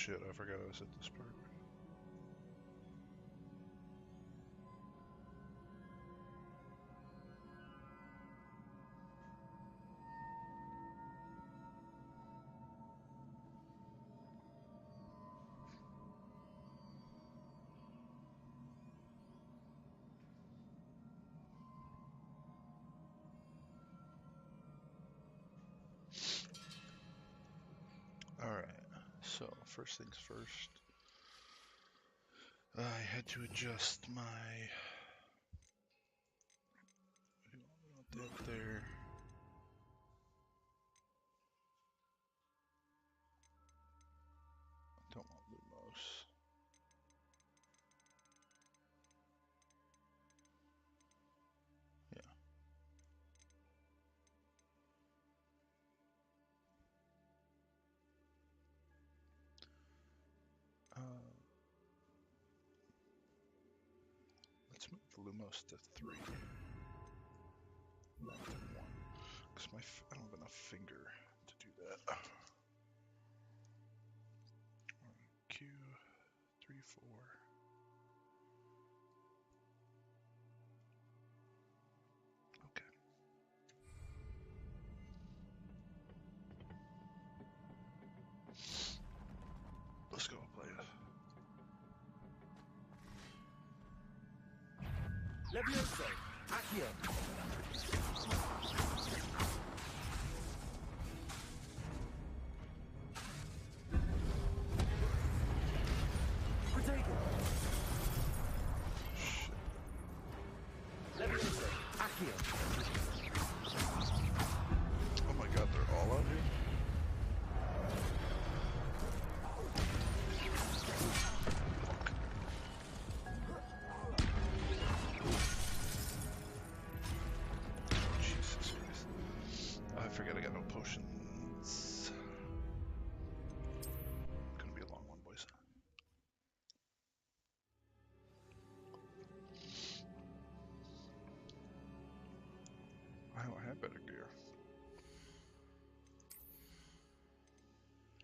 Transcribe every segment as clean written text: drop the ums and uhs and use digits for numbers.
shit, I forgot I was at this part. Alright, so first things first, I had to adjust my, we want that there. Don't want Lumos. Yeah. Let's move Lumos to 3. Not to 1. Because I don't have enough finger to do that. Q, 3, 4. Okay. Let's go play it. Levioso, Accio. Protego. Levioso, Accio. Oh my god, they're all out here? Jesus Christ. I forget I got no potions. Gonna be a long one, boys. I had better gear.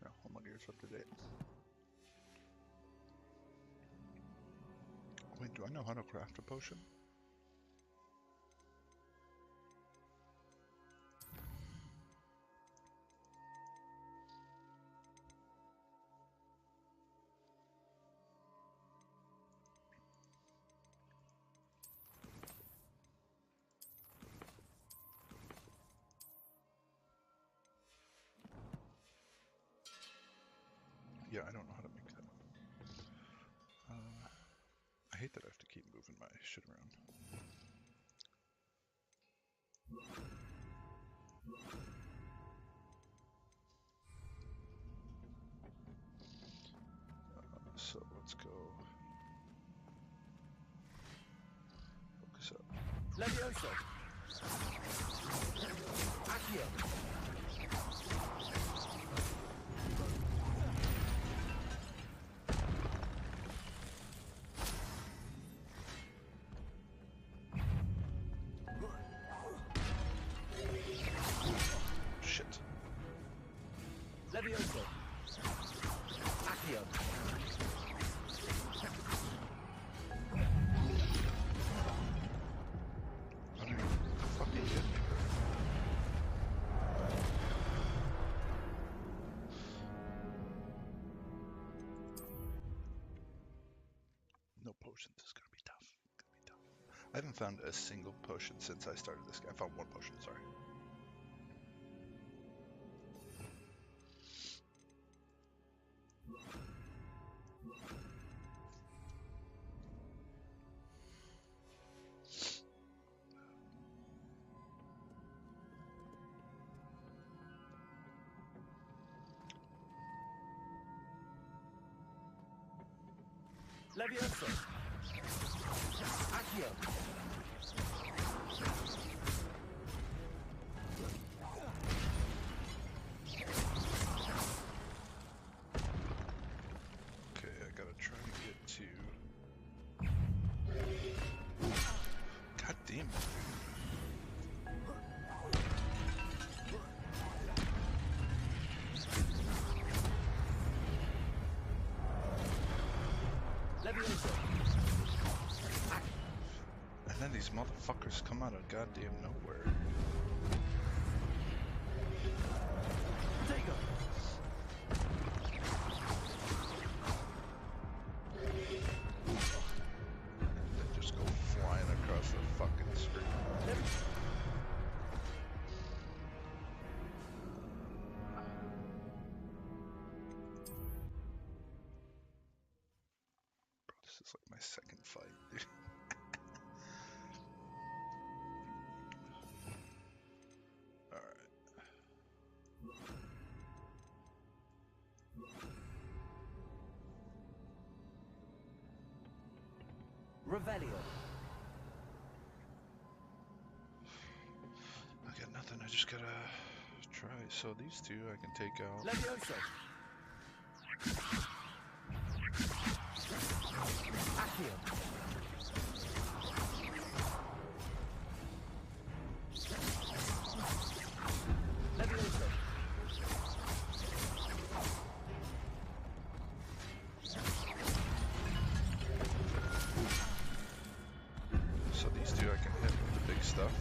Yeah, all my gear's up to date. Wait, do I know how to craft a potion? Yeah, I don't know how to make that. I hate that I have to keep moving my shit around. So let's go. Focus up. Levioso. Accio. Shit. Levioso. Accio. I mean, fucking kidding me. No potions is gonna be tough. I haven't found a single potion since I started this guy. I found one potion, sorry. Levioso. Accio. Okay, I gotta try to get to... God damn it. Levioso. And then these motherfuckers come out of goddamn nowhere. Take him. They just go flying across the fucking street. Bro, this is like my second fight, dude. Alright. Revelio. I got nothing, I just gotta try. So these two I can take out. Levioso. Accio. Levioso. So these two I can hit with the big stuff.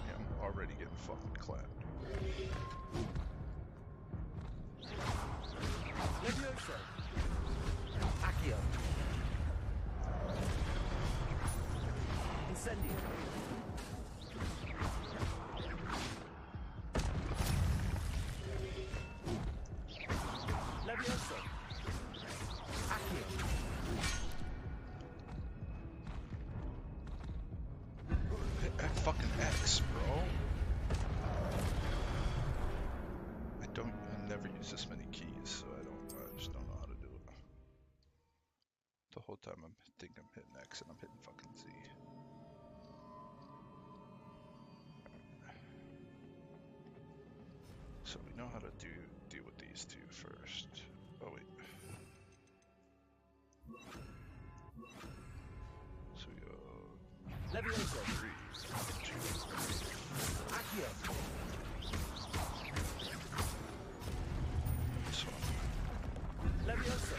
Yeah, I'm already getting fucking clapped. Levioso. Accio. Incendio. Levioso. Accio. Hit that fucking X, bro. I never use this many keys, so I just don't know how to do it. The whole time I'm hitting X and I'm hitting fucking Z. So we know how to deal with these two first. Oh wait. So we go Levioso. 3, 2, Accio. this one. Levioso.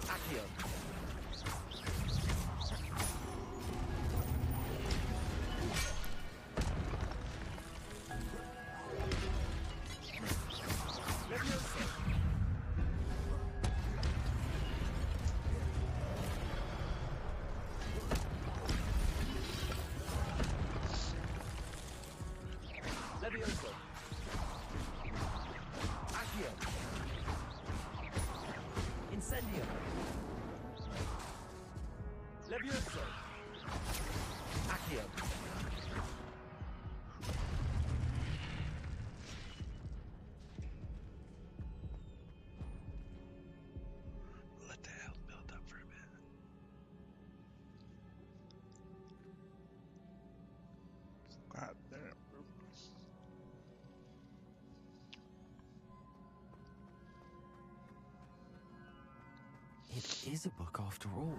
Accio. Levioso. Levioso. Accio. Incendio. Levioso. Accio. Let the health build up for a bit. God damn, bro. It is a book after all.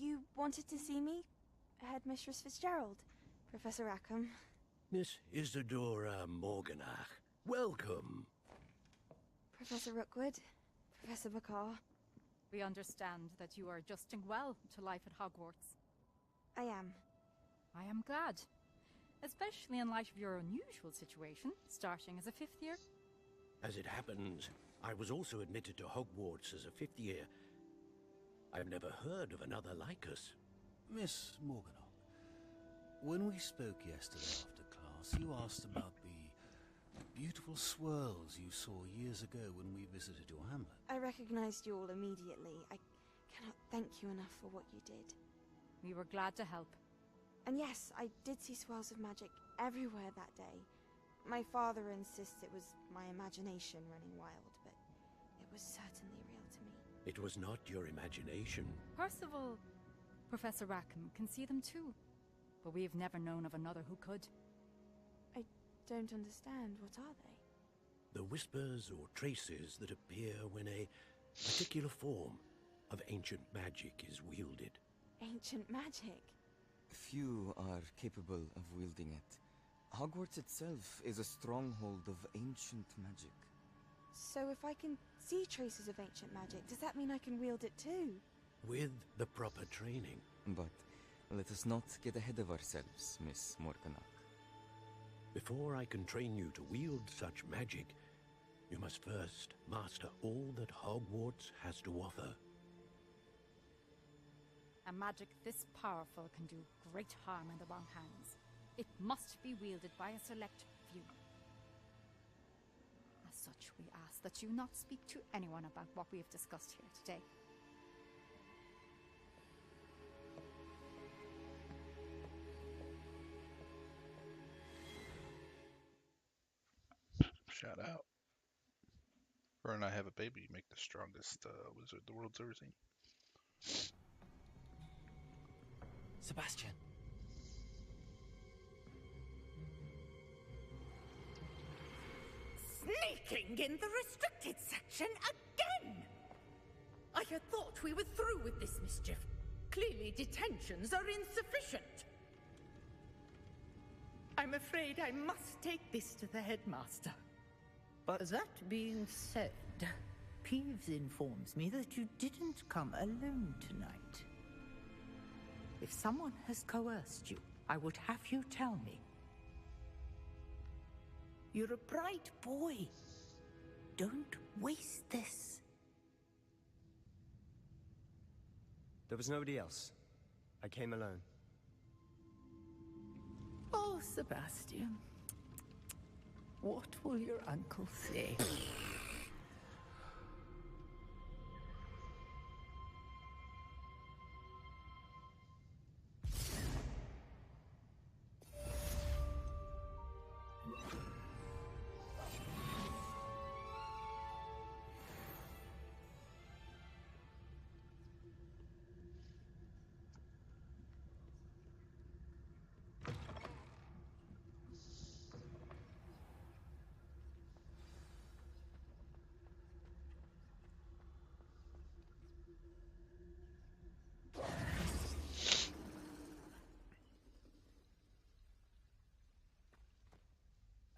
You wanted to see me? Headmistress Fitzgerald, Professor Rackham. Miss Isadora Morganach, welcome. Professor Rookwood, Professor Bakar. We understand that you are adjusting well to life at Hogwarts. I am. I am glad. Especially in light of your unusual situation, starting as a 5th year. As it happens, I was also admitted to Hogwarts as a 5th year. I've never heard of another like us. Miss Morganock, when we spoke yesterday after class, you asked about the beautiful swirls you saw years ago when we visited your hamlet. I recognized you all immediately. I cannot thank you enough for what you did. We were glad to help. And yes, I did see swirls of magic everywhere that day. My father insists it was my imagination running wild, but it was certainly real to me. It was not your imagination. Percival, Professor Rackham can see them too. But we have never known of another who could. I don't understand. What are they? The whispers or traces that appear when a particular form of ancient magic is wielded. Ancient magic? Few are capable of wielding it. Hogwarts itself is a stronghold of ancient magic. So if I can see traces of ancient magic, does that mean I can wield it too? With the proper training. But let us not get ahead of ourselves, Miss Morganock. Before I can train you to wield such magic, you must first master all that Hogwarts has to offer. A magic this powerful can do great harm in the wrong hands. It must be wielded by a select few. As such, we ask that you not speak to anyone about what we have discussed here today. Shout out. Her and I have a baby, make the strongest wizard the world's ever seen. Sebastian. Sneaking in the restricted section again! I had thought we were through with this mischief. Clearly detentions are insufficient. I'm afraid I must take this to the headmaster. But that being said, Peeves informs me that you didn't come alone tonight. If someone has coerced you, I would have you tell me. You're a bright boy. Don't waste this. There was nobody else. I came alone. Oh, Sebastian. What will your uncle say?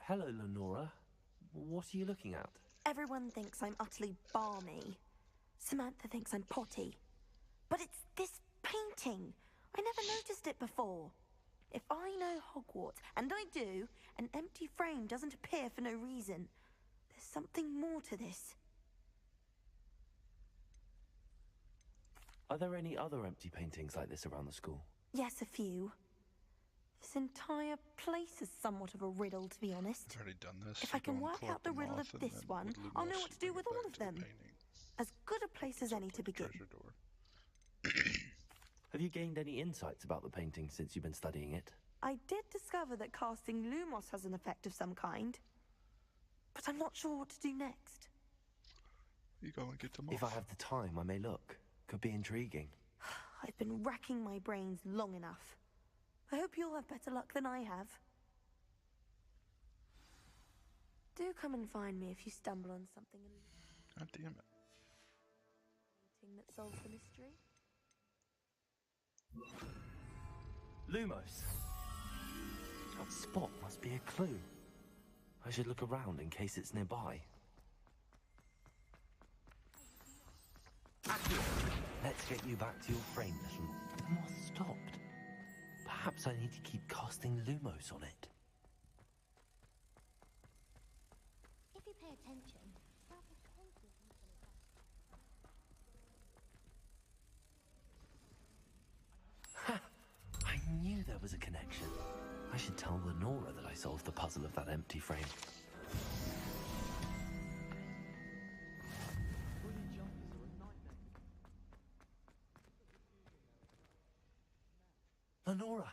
Hello, Lenora. What are you looking at? Everyone thinks I'm utterly balmy. Samantha thinks I'm potty. But it's this painting. I never noticed it before. If I know Hogwarts, and I do, an empty frame doesn't appear for no reason. There's something more to this. Are there any other empty paintings like this around the school? Yes, a few. This entire place is somewhat of a riddle, to be honest. I've already done this. If I can work out the riddle of this one, I'll know what to do with all of them. As good a place as any to begin. Have you gained any insights about the painting since you've been studying it? I did discover that casting Lumos has an effect of some kind. But I'm not sure what to do next. You go and get them off. If I have the time, I may look. Could be intriguing. I've been racking my brains long enough. I hope you'll have better luck than I have. Do come and find me if you stumble on something God damn it. that solves the mystery. Lumos. That spot must be a clue. I should look around in case it's nearby. Let's get you back to your frame, little. The moth stopped. Perhaps I need to keep casting Lumos on it. If you pay attention, Ha! I knew there was a connection. I should tell Lenora that I solved the puzzle of that empty frame. Lenora,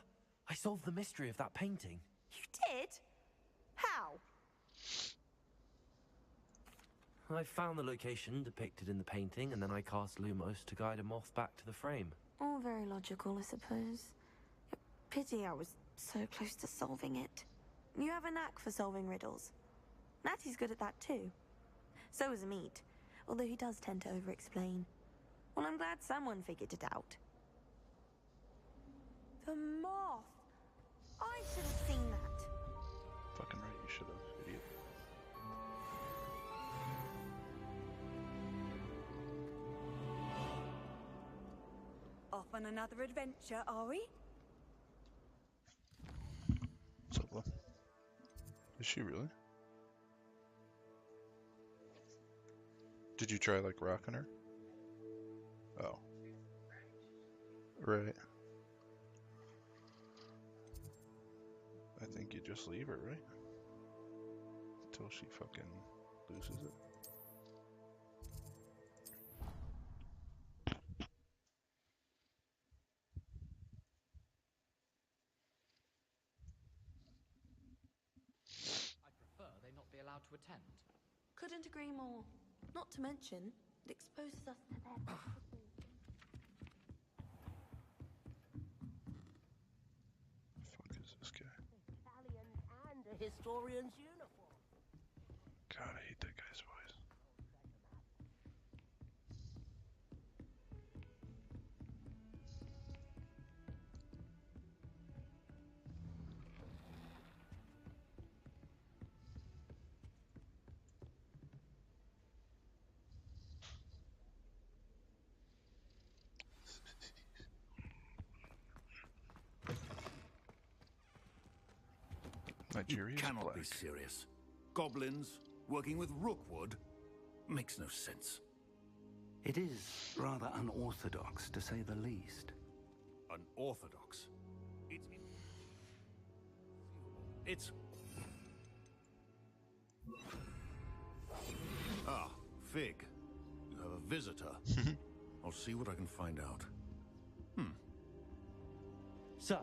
I solved the mystery of that painting. You did? How? I found the location depicted in the painting, and then I cast Lumos to guide a moth back to the frame. All very logical, I suppose. Pity I was so close to solving it. You have a knack for solving riddles. Natty's good at that too. So is Meat, although he does tend to over-explain. Well, I'm glad someone figured it out. The moth! I should have seen that. Fucking right, you should have, idiot. Off on another adventure, are we? Solo. Is she really? Did you try, like, rocking her? Oh. Right. I think you just leave her, right? Until she fucking loses it. I prefer they not be allowed to attend. Couldn't agree more. Not to mention, it exposes us to their... Fuck is this guy? And a historian's uniform. God, I hate that guy's voice. You cannot be serious. Goblins working with Rookwood makes no sense. It is rather unorthodox, to say the least. Unorthodox? It's... Ah, Fig. You have a visitor. I'll see what I can find out. Sir,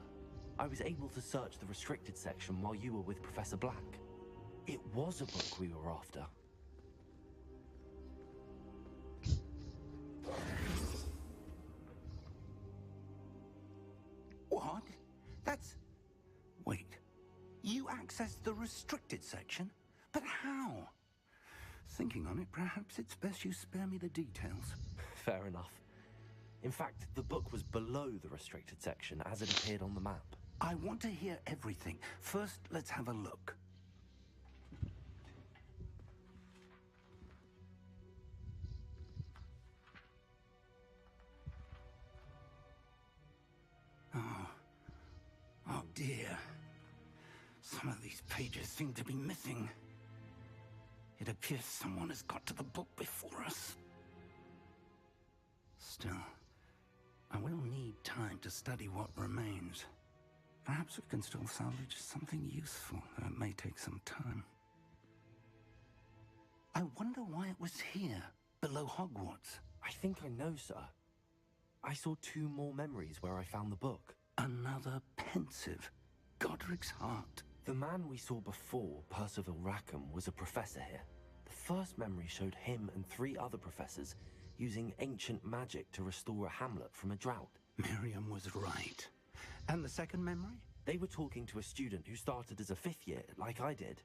I was able to search the restricted section while you were with Professor Black. It was a book we were after. What? That's... Wait. You accessed the restricted section? But how? Thinking on it, perhaps it's best you spare me the details. Fair enough. In fact, the book was below the restricted section as it appeared on the map. I want to hear everything. First, let's have a look. Oh dear. Some of these pages seem to be missing. It appears someone has got to the book before us. Still, I will need time to study what remains. Perhaps we can still salvage something useful, though it may take some time. I wonder why it was here, below Hogwarts. I think I know, sir. I saw 2 more memories where I found the book. Another pensive. Godric's heart. The man we saw before, Percival Rackham, was a professor here. The first memory showed him and 3 other professors using ancient magic to restore a hamlet from a drought. Miriam was right. And the second memory? They were talking to a student who started as a 5th year, like I did.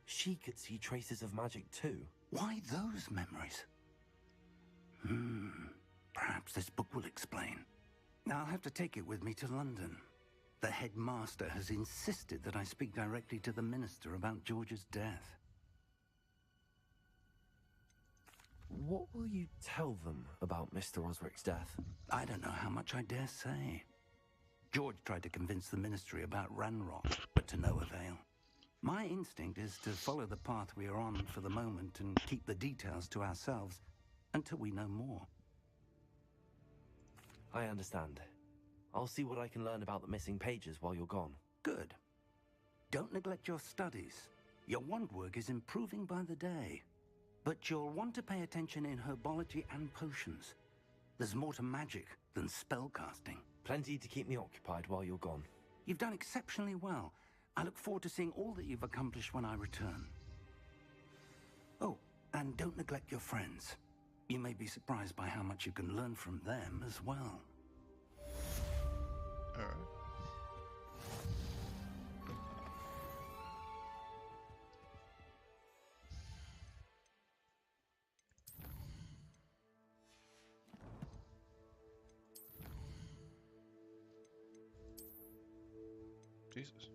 She could see traces of magic too. Why those memories? Perhaps this book will explain. Now I'll have to take it with me to London. The headmaster has insisted that I speak directly to the minister about George's death. What will you tell them about Mr. Osric's death? I don't know how much I dare say. George tried to convince the ministry about Ranrock, but to no avail. My instinct is to follow the path we are on for the moment and keep the details to ourselves until we know more. I understand. I'll see what I can learn about the missing pages while you're gone. Good. Don't neglect your studies. Your wand work is improving by the day. But you'll want to pay attention in herbology and potions. There's more to magic than spellcasting. Plenty to keep me occupied while you're gone. You've done exceptionally well. I look forward to seeing all that you've accomplished when I return. Oh, and don't neglect your friends. You may be surprised by how much you can learn from them as well. All right. Jesus.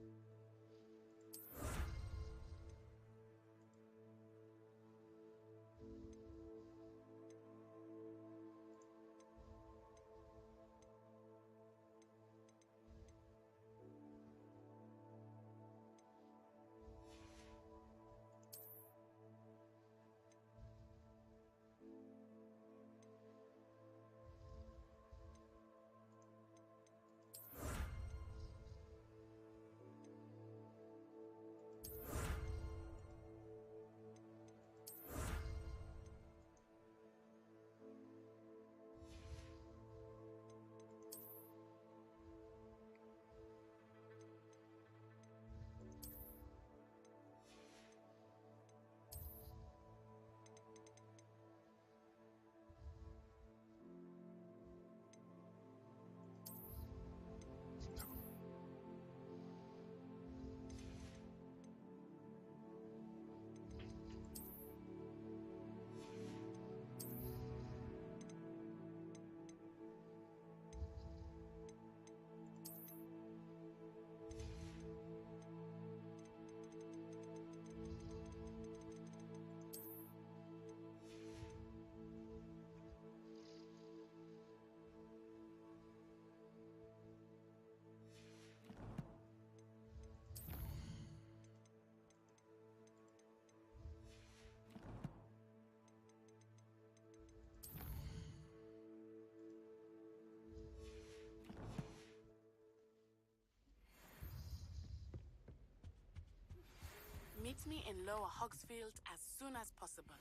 Meet me in Lower Hogsfield as soon as possible.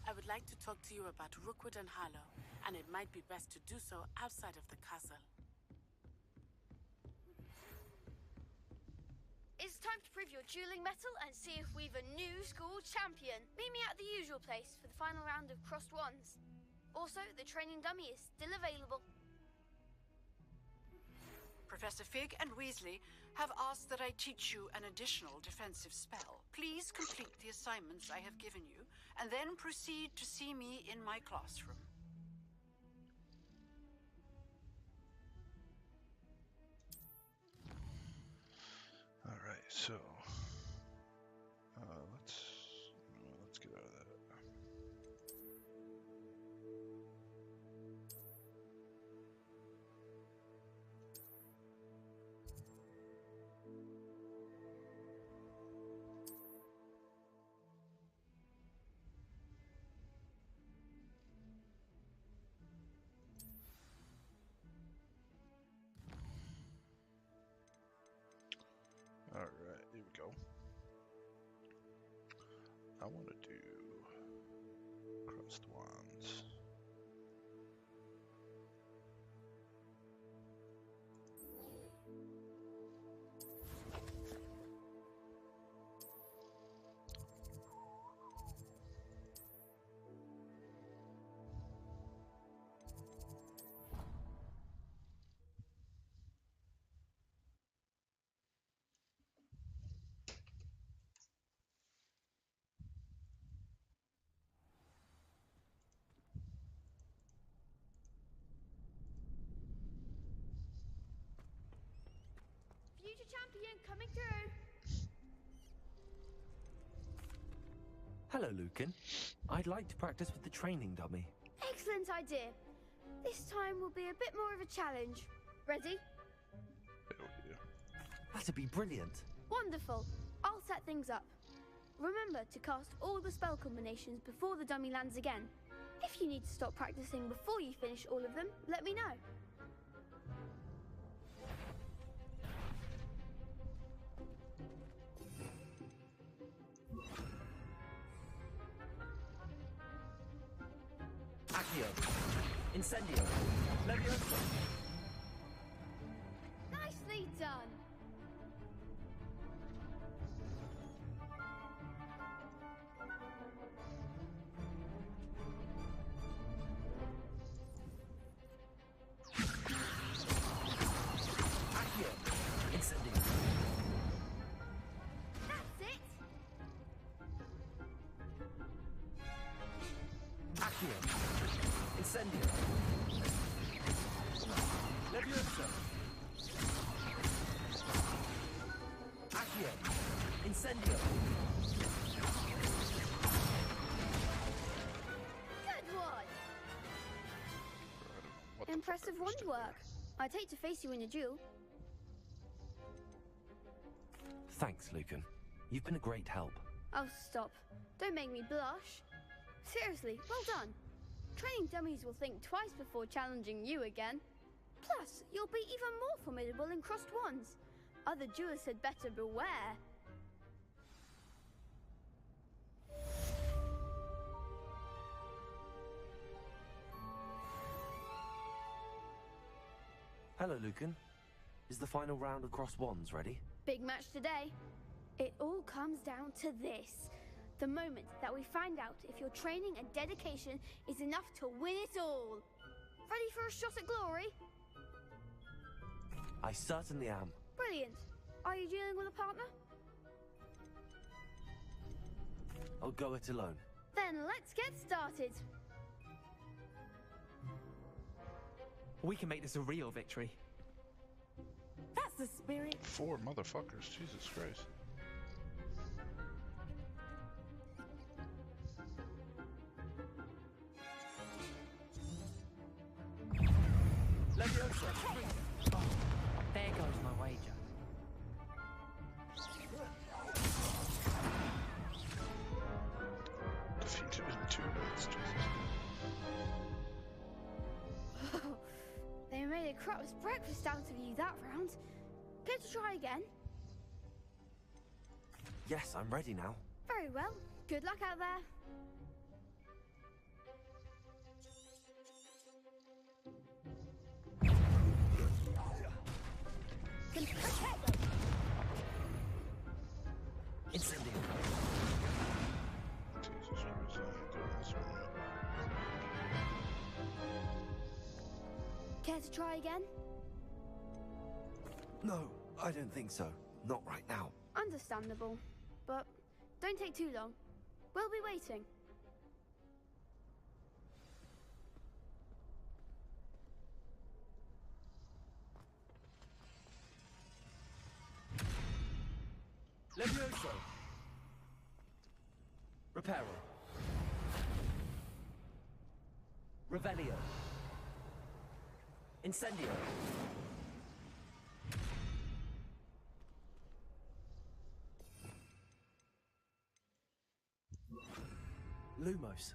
I would like to talk to you about Rookwood and Harlow, and it might be best to do so outside of the castle. It's time to prove your dueling mettle and see if we've a new school champion. Meet me at the usual place for the final round of crossed wands. Also, the training dummy is still available. Professor Fig and Weasley have asked that I teach you an additional defensive spell. Please complete the assignments I have given you, and then proceed to see me in my classroom. All right, so let's get out of that. All right, here we go. I want to do crossed wands. Future champion coming through. Hello, Lucan. I'd like to practice with the training dummy. Excellent idea. This time will be a bit more of a challenge. Ready? Hell yeah. That'd be brilliant. Wonderful. I'll set things up. Remember to cast all the spell combinations before the dummy lands again. If you need to stop practicing before you finish all of them, let me know. Accio. Incendio. Levioso. Nicely done. Accio. Incendio. That's it. Accio. Incendio. Levioso. Accio. Incendio. Good one. Impressive wand work. I'd hate to face you in a duel. Thanks, Lucan. You've been a great help. Oh, stop. Don't make me blush. Seriously, well done. Training dummies will think twice before challenging you again. Plus, you'll be even more formidable in crossed wands. Other duelists had better beware. Hello, Lucan. Is the final round of crossed wands ready? Big match today. It all comes down to this. The moment that we find out if your training and dedication is enough to win it all. Ready for a shot at glory? I certainly am. Brilliant. Are you dealing with a partner? I'll go it alone. Then let's get started. We can make this a real victory. That's the spirit. 4 motherfuckers, Jesus Christ. Levioso. Oh, there goes my wager. Defeated in 2 minutes, Jesus. They made a crap's breakfast out of you that round. Care to try again? Yes, I'm ready now. Very well. Good luck out there. Incendio. Jesus Christ, I ain't doing this one yet. Care to try again? No, I don't think so. Not right now. Understandable. But don't take too long. We'll be waiting. Levioso. Reparo. Revelio. Incendio. Lumos.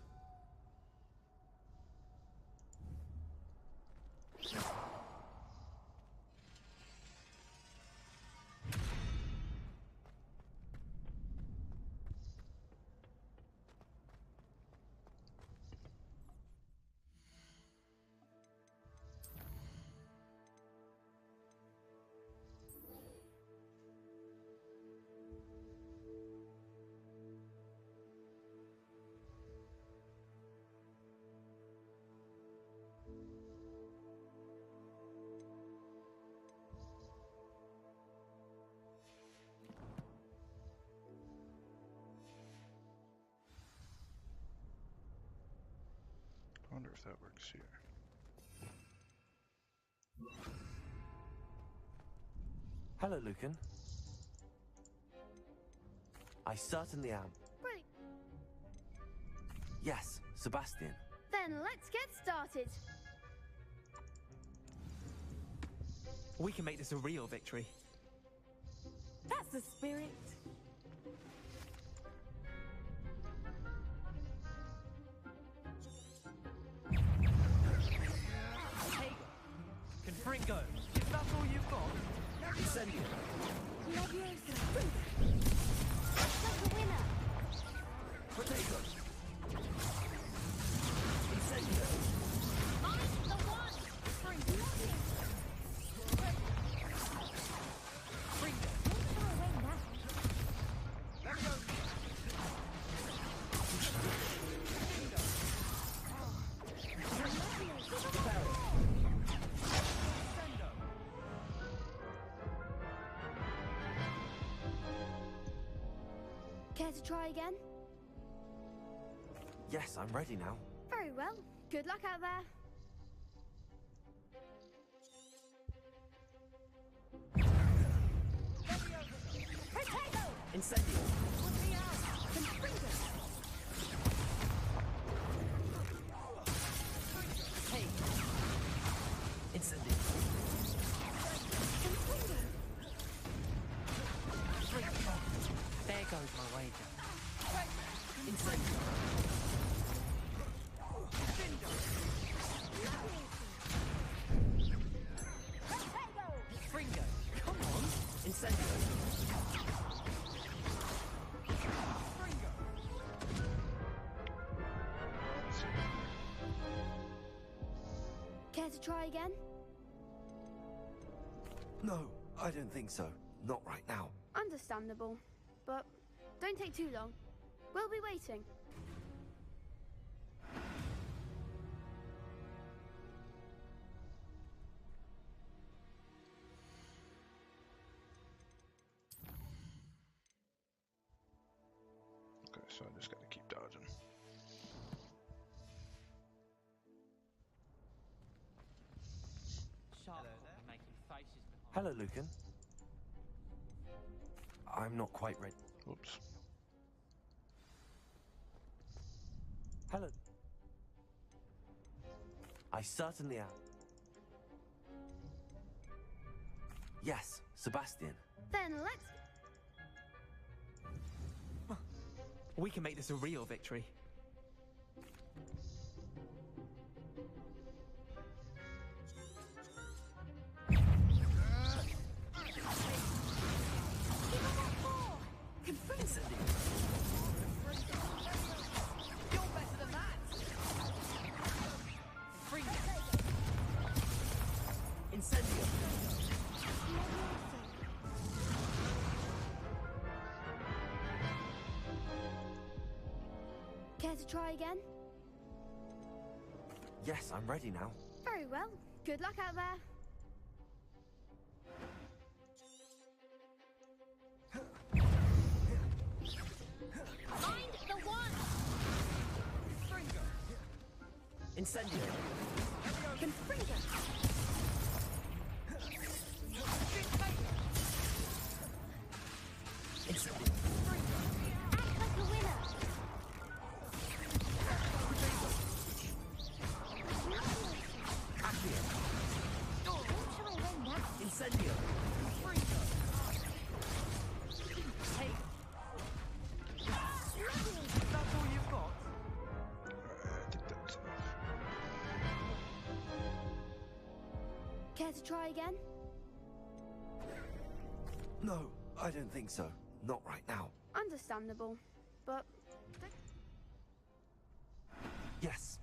I wonder if that works here. Hello, Lucan. I certainly am. Right. Yes, Sebastian. Then let's get started. We can make this a real victory. That's the spirit. Hey, Confringo, if that's all you've got, Incendio. Leviosa. Like a winner. Potato. Incendio. Mind the one. Care to try again? Yes, I'm ready now. Very well. Good luck out there. Incendio. Hey, Incendio. there goes my wager. Incendio. Fringo, come on. Incendio. Care to try again? No, I don't think so. Not right now. Understandable. But don't take too long. We'll be waiting. Okay, so I just gotta keep dodging. Hello, Lucan. I'm not quite ready. Oops. Hello. I certainly am. Yes, Sebastian. Then let's... We can make this a real victory. Incendio. Care to try again? Yes, I'm ready now. Very well. Good luck out there. Mind the one. Incendio. Confringo. Incendio. Act like a winner. Accio. Don't try win that. Incendio. Hey, that's all you've got? Alright, I think that's enough. Care to try again? No, I don't think so. Not right now. Understandable. But... Yes.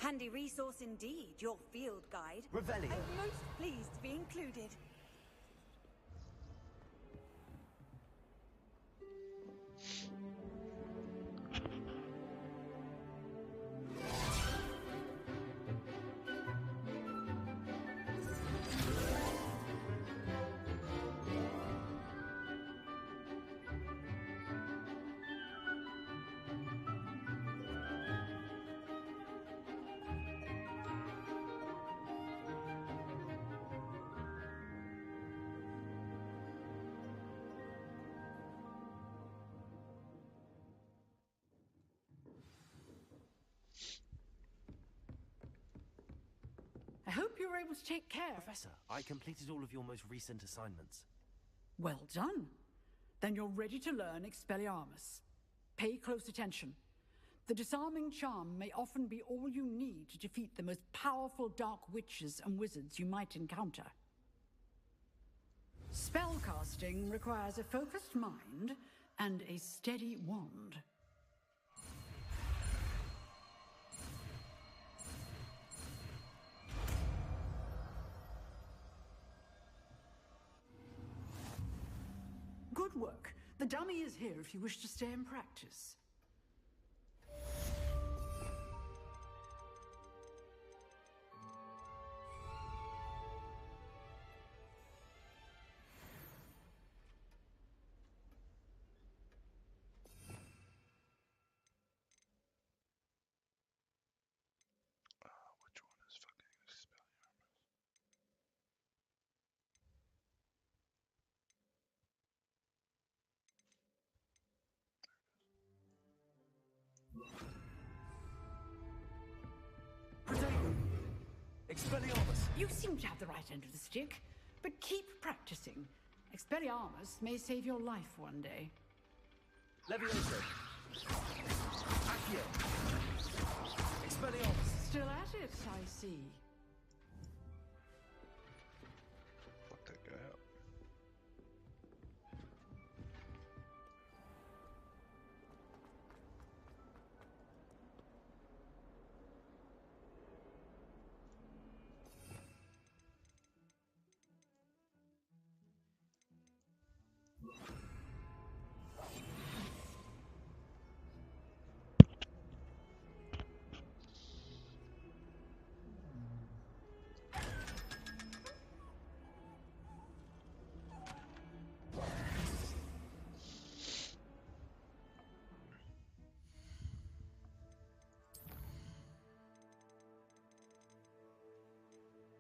Handy resource indeed, your field guide. Revelio. I'm most pleased to be included. I hope you were able to take care. Professor, I completed all of your most recent assignments. Well done. Then you're ready to learn Expelliarmus. Pay close attention. The disarming charm may often be all you need to defeat the most powerful dark witches and wizards you might encounter. Spellcasting requires a focused mind and a steady wand. Good work. The dummy is here if you wish to stay and practice. Which one is fucking Expelliarmus? Expelliarmus! You seem to have the right end of the stick, but keep practicing. Expelliarmus may save your life one day. Levioso! Accio! Expelliarmus! Still at it, I see. Fuck that guy up.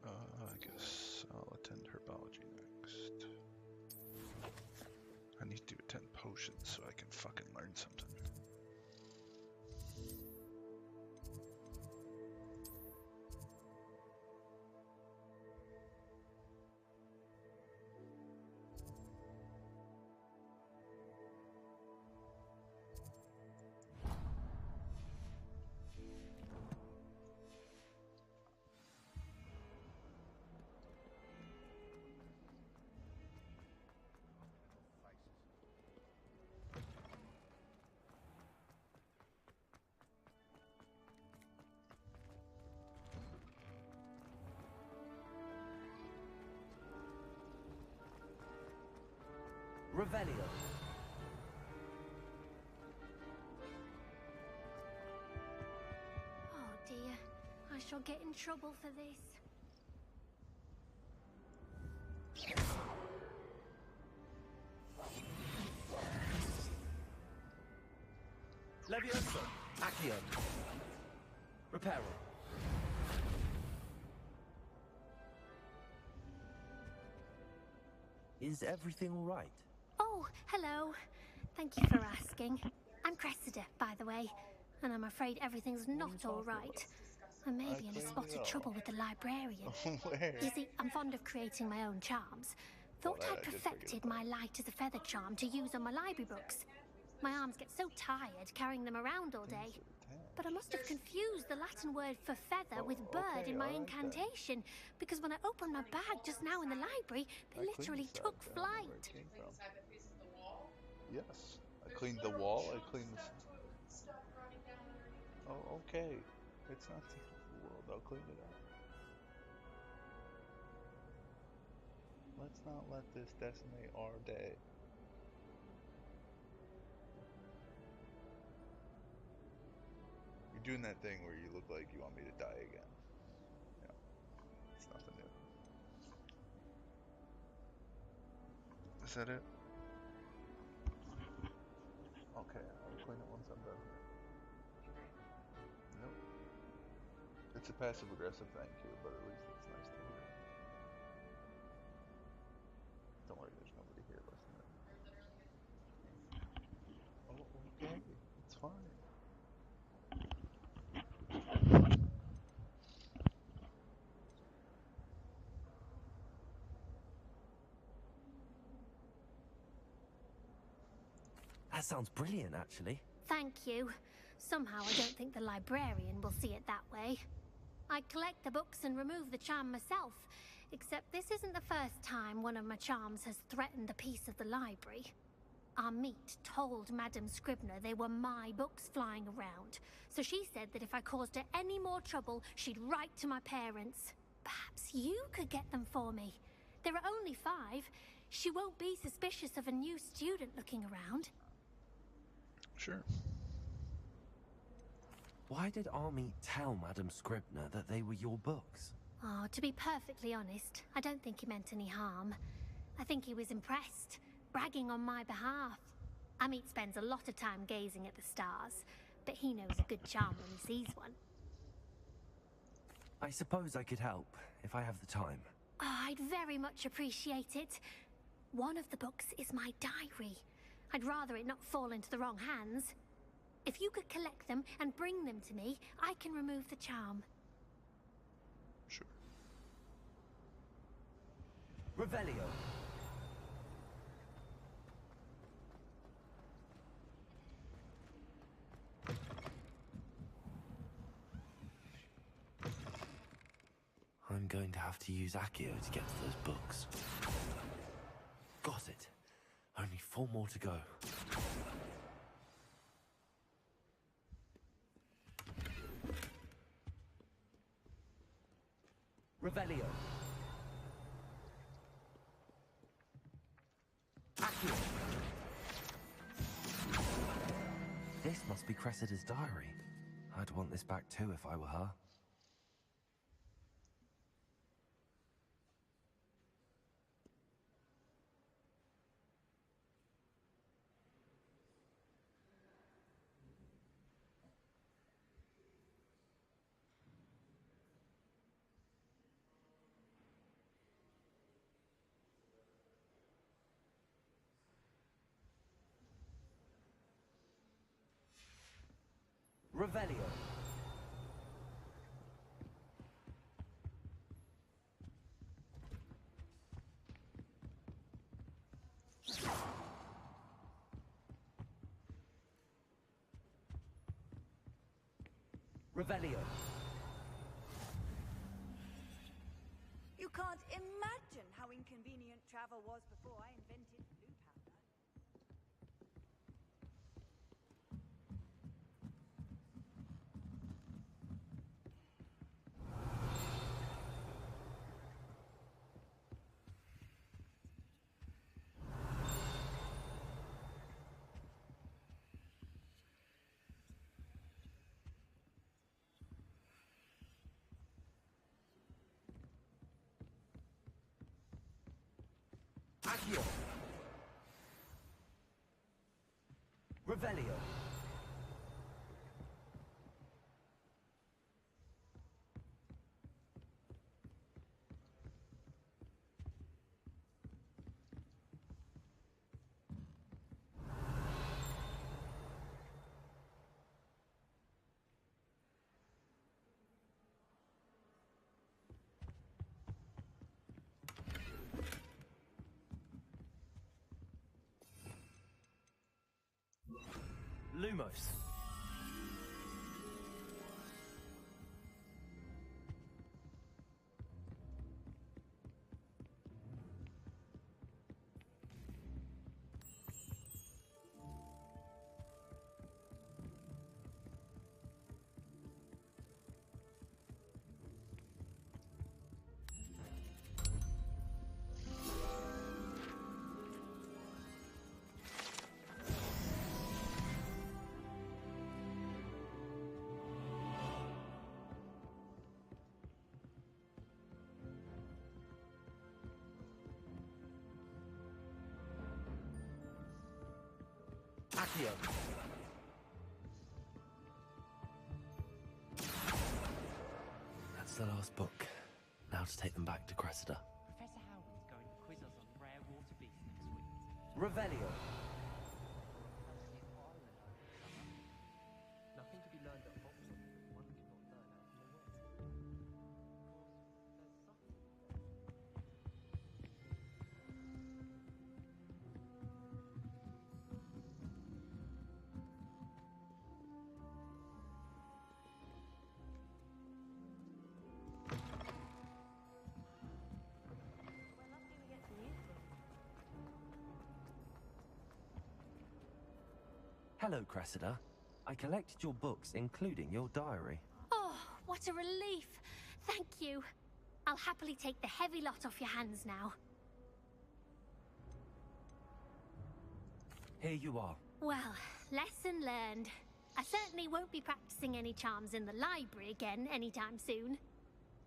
I guess I'll attend herbology next. I need to attend potions so I can fucking learn something. Revelio. Oh dear, I shall get in trouble for this. Levioso! Accio! Reparo! Is everything all right? Oh, hello. Thank you for asking. I'm Cressida, by the way, and I'm afraid everything's not all right. I may be in a spot of trouble with the librarian. You see, I'm fond of creating my own charms. Thought I'd perfected my light as a feather charm to use on my library books. My arms get so tired carrying them around all day. But I must have confused the Latin word for feather with bird in my incantation, because when I opened my bag just now in the library, they literally took flight. Yes, I cleaned the wall. I cleaned the. Oh, okay. It's not. They'll clean it up. Let's not let this decimate our day. You're doing that thing where you look like you want me to die again. Yeah, it's nothing new. Is that it? Okay, I'll clean it once I'm done here. Nope. It's a passive-aggressive thank you, but at least it's nice to hear. Don't worry, there's nobody here listening. Oh, okay. It's fine. That sounds brilliant, actually. Thank you. Somehow I don't think the librarian will see it that way. I collect the books and remove the charm myself, except this isn't the first time one of my charms has threatened the peace of the library. Our meet told Madame Scribner they were my books flying around, so she said that if I caused her any more trouble, she'd write to my parents. Perhaps you could get them for me. There are only 5. She won't be suspicious of a new student looking around. Sure. Why did Army tell Madame Scribner that they were your books? Oh, to be perfectly honest, I don't think he meant any harm. I think he was impressed, bragging on my behalf. Amit spends a lot of time gazing at the stars, but he knows a good charm when he sees one. I suppose I could help, if I have the time. Oh, I'd very much appreciate it. One of the books is my diary. I'd rather it not fall into the wrong hands. If you could collect them and bring them to me, I can remove the charm. Sure. Revelio. I'm going to have to use Accio to get to those books. Got it. Only 4 more to go. Revelio. Accio. This must be Cressida's diary. I'd want this back too if I were her. Revelio. Revelio. You can't imagine how inconvenient travel was before I invented blue powder. Accio. Revelio. Lumos. Accio. That's the last book. Now to take them back to Cressida. Professor Howard's going to quiz us on rare water beasts next week. Revelio. Nothing to be learned at Oxford that one cannot learn out in the world. Of course, there's something. Hello, Cressida. I collected your books, including your diary. Oh, what a relief. Thank you. I'll happily take the heavy lot off your hands now. Here you are. Well, lesson learned. I certainly won't be practicing any charms in the library again anytime soon.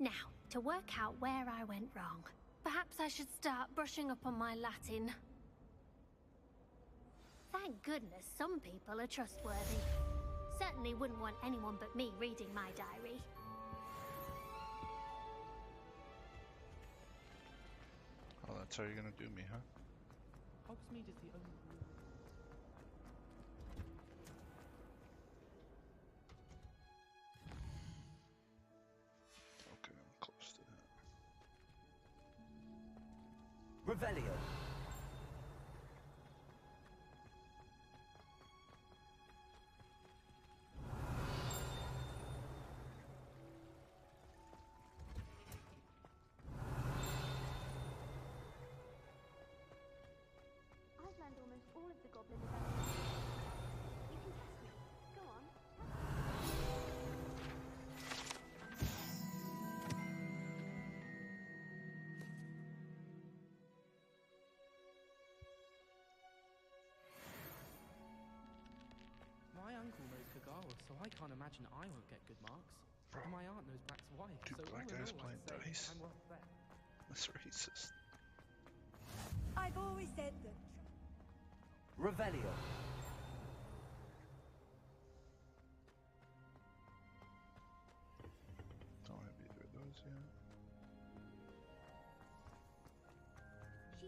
Now, to work out where I went wrong. Perhaps I should start brushing up on my Latin. Thank goodness some people are trustworthy. Certainly wouldn't want anyone but me reading my diary. Oh, that's how you're gonna do me, huh? Hogsmeade is the only room. Okay, I'm close to that. Revelio. I've learned almost all of the goblin abilities. You can test me. Go on. My uncle knows Kagawa, so I can't imagine I won't get good marks. And my aunt knows Black's wife, Two so black all in guys all, playing I'd say dice? I'm well fed. That's racist. I've always said that. Revelio. Don't have either of those yet. The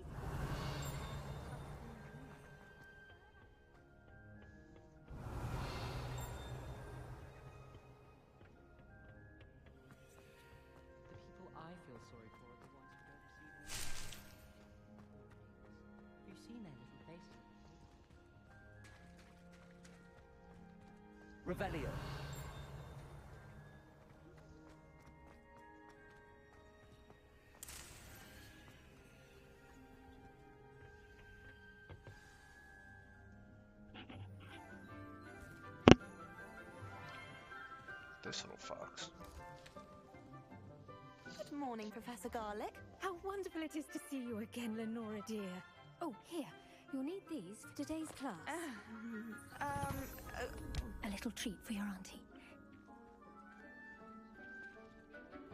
people I feel sorry for are the ones who don't receive any. You've seen their little faces at the table. Revelio. This little fox. Good morning, Professor Garlick. How wonderful it is to see you again, Lenora dear. Oh, here. You'll need these for today's class. A little treat for your auntie.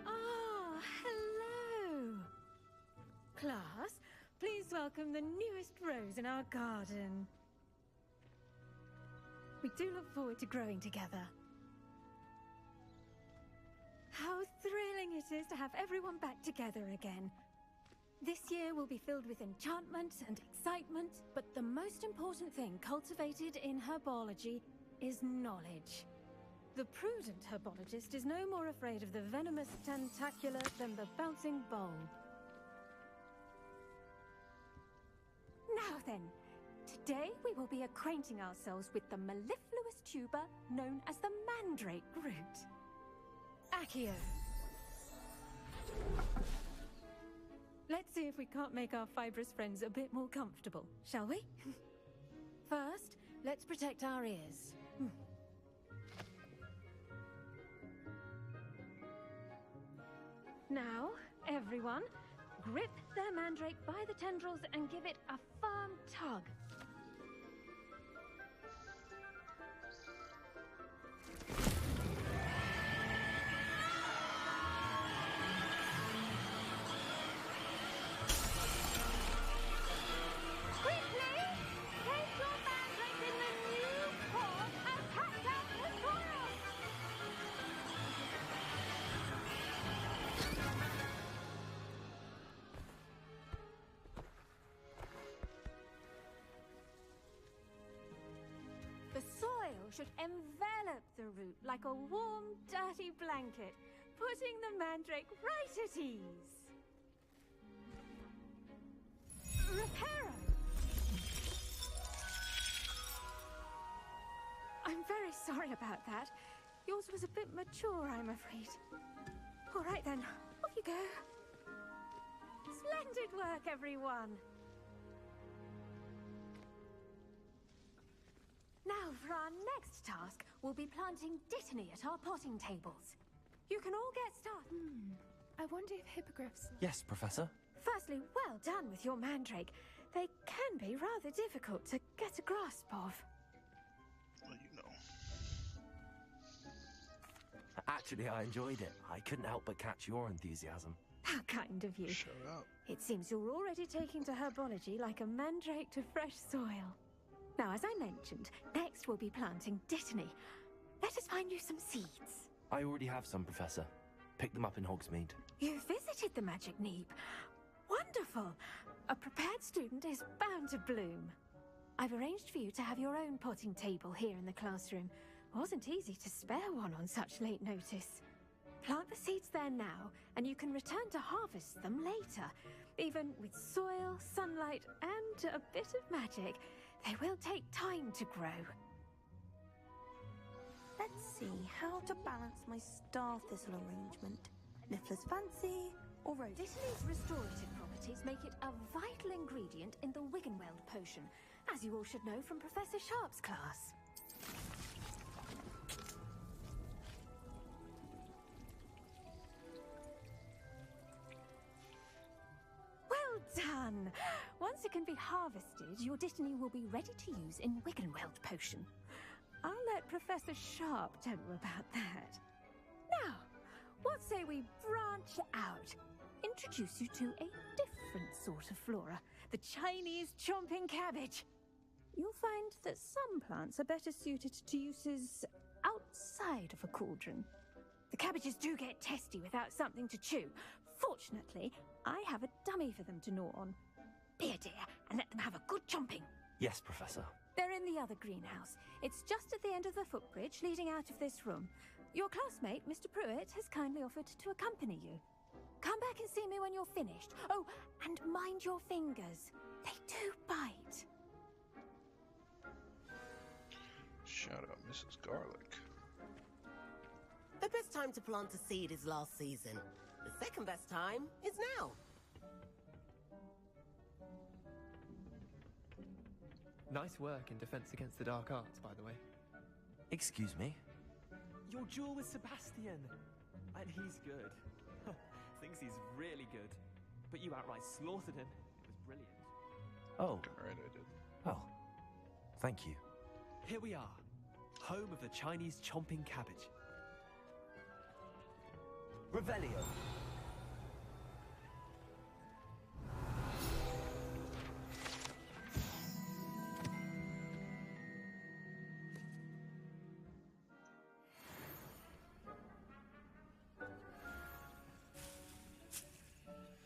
Ah, hello. Class, please welcome the newest rose in our garden. We do look forward to growing together. How thrilling it is to have everyone back together again. This year will be filled with enchantment and excitement, but the most important thing cultivated in herbology is knowledge. The prudent herbologist is no more afraid of the venomous tentacula than the bouncing bulb. Now then, today we will be acquainting ourselves with the mellifluous tuber known as the mandrake root. Accio. Let's see if we can't make our fibrous friends a bit more comfortable, shall we? First, let's protect our ears. Now, everyone, grip their mandrake by the tendrils and give it a firm tug. Quickly! Take your mandrake in the should envelop the root like a warm, dirty blanket, putting the mandrake right at ease. Reparo! I'm very sorry about that. Yours was a bit mature, I'm afraid. All right then, off you go. Splendid work, everyone. Now, for our next task, we'll be planting dittany at our potting tables. You can all get started. I wonder if hippogriffs... Yes, Professor. Firstly, well done with your mandrake. They can be rather difficult to get a grasp of. Well, you know. Actually, I enjoyed it. I couldn't help but catch your enthusiasm. How kind of you. Shut up. It seems you're already taking to herbology like a mandrake to fresh soil. Now, as I mentioned, next we'll be planting dittany. Let us find you some seeds. I already have some, Professor. Picked them up in Hogsmeade. You visited the Magic Neep. Wonderful! A prepared student is bound to bloom. I've arranged for you to have your own potting table here in the classroom. Wasn't easy to spare one on such late notice. Plant the seeds there now, and you can return to harvest them later. Even with soil, sunlight, and a bit of magic, they will take time to grow. Let's see how to balance my star thistle arrangement. Niffler's fancy or rose? Dittany's restorative properties make it a vital ingredient in the Wiggenweld potion, as you all should know from Professor Sharp's class. Well done! Once it can be harvested, your dittany will be ready to use in Wiggenweld potion. I'll let Professor Sharp tell you about that. Now, what say we branch out? Introduce you to a different sort of flora, the Chinese chomping cabbage. You'll find that some plants are better suited to uses outside of a cauldron. The cabbages do get testy without something to chew. Fortunately, I have a dummy for them to gnaw on. Be a dear and let them have a good chomping. Yes, Professor. They're in the other greenhouse. It's just at the end of the footbridge leading out of this room. Your classmate, Mr. Pruitt, has kindly offered to accompany you. Come back and see me when you're finished. Oh, and mind your fingers. They do bite. Shut up, Mrs. Garlic. The best time to plant a seed is last season. The second best time is now. Nice work in Defense Against the Dark Arts, by the way. Excuse me? Your duel with Sebastian! And he's good. Thinks he's really good. But you outright slaughtered him. It was brilliant. Oh. Right, I did. Well, thank you. Here we are. Home of the Chinese chomping cabbage. Revelio.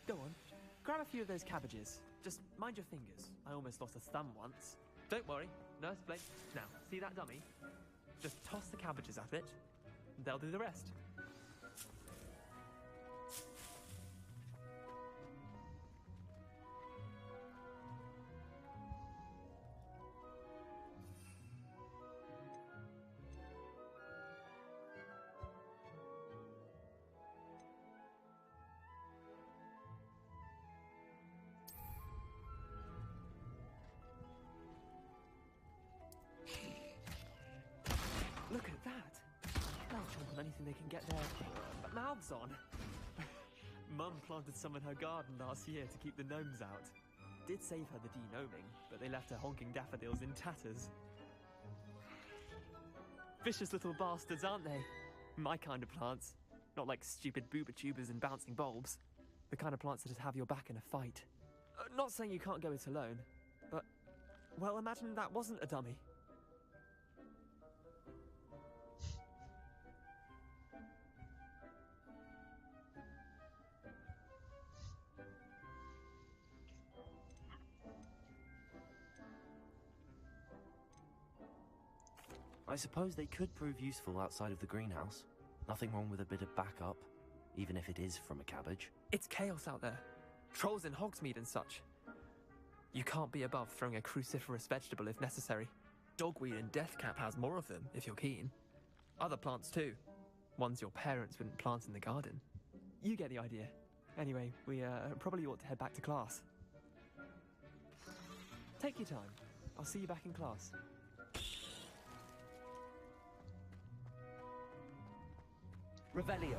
Go on. Grab a few of those cabbages. Just mind your fingers. I almost lost a thumb once. Don't worry. Nurse Blake. Now, see that dummy? Just toss the cabbages at it. And they'll do the rest. Look at that! They'll chomp on anything they can get their mouths on. Mum planted some in her garden last year to keep the gnomes out. Did save her the de-gnoming, but they left her honking daffodils in tatters. Vicious little bastards, aren't they? My kind of plants. Not like stupid booba tubers and bouncing bulbs. The kind of plants that'd have your back in a fight. Not saying you can't go it alone, but... well, imagine that wasn't a dummy. I suppose they could prove useful outside of the greenhouse. Nothing wrong with a bit of backup, even if it is from a cabbage. It's chaos out there. Trolls in Hogsmeade and such. You can't be above throwing a cruciferous vegetable if necessary. Dogweed and deathcap has more of them, if you're keen. Other plants too. Ones your parents wouldn't plant in the garden. You get the idea. Anyway, we probably ought to head back to class. Take your time. I'll see you back in class. Revelio.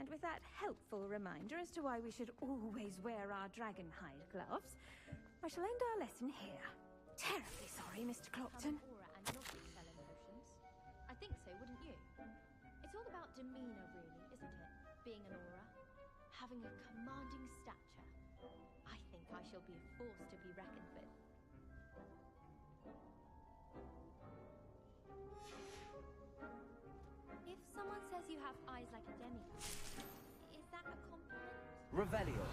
And with that helpful reminder as to why we should always wear our dragonhide gloves, I shall end our lesson here. Terribly sorry, Mr. Clopton. Aura and not sell emotions. I think so, wouldn't you? It's all about demeanor, really, isn't it? Being an aura. Having a commanding stature. I think I shall be a force to be reckoned with. If someone says you have eyes like a demigod, is that a compliment? Revelio.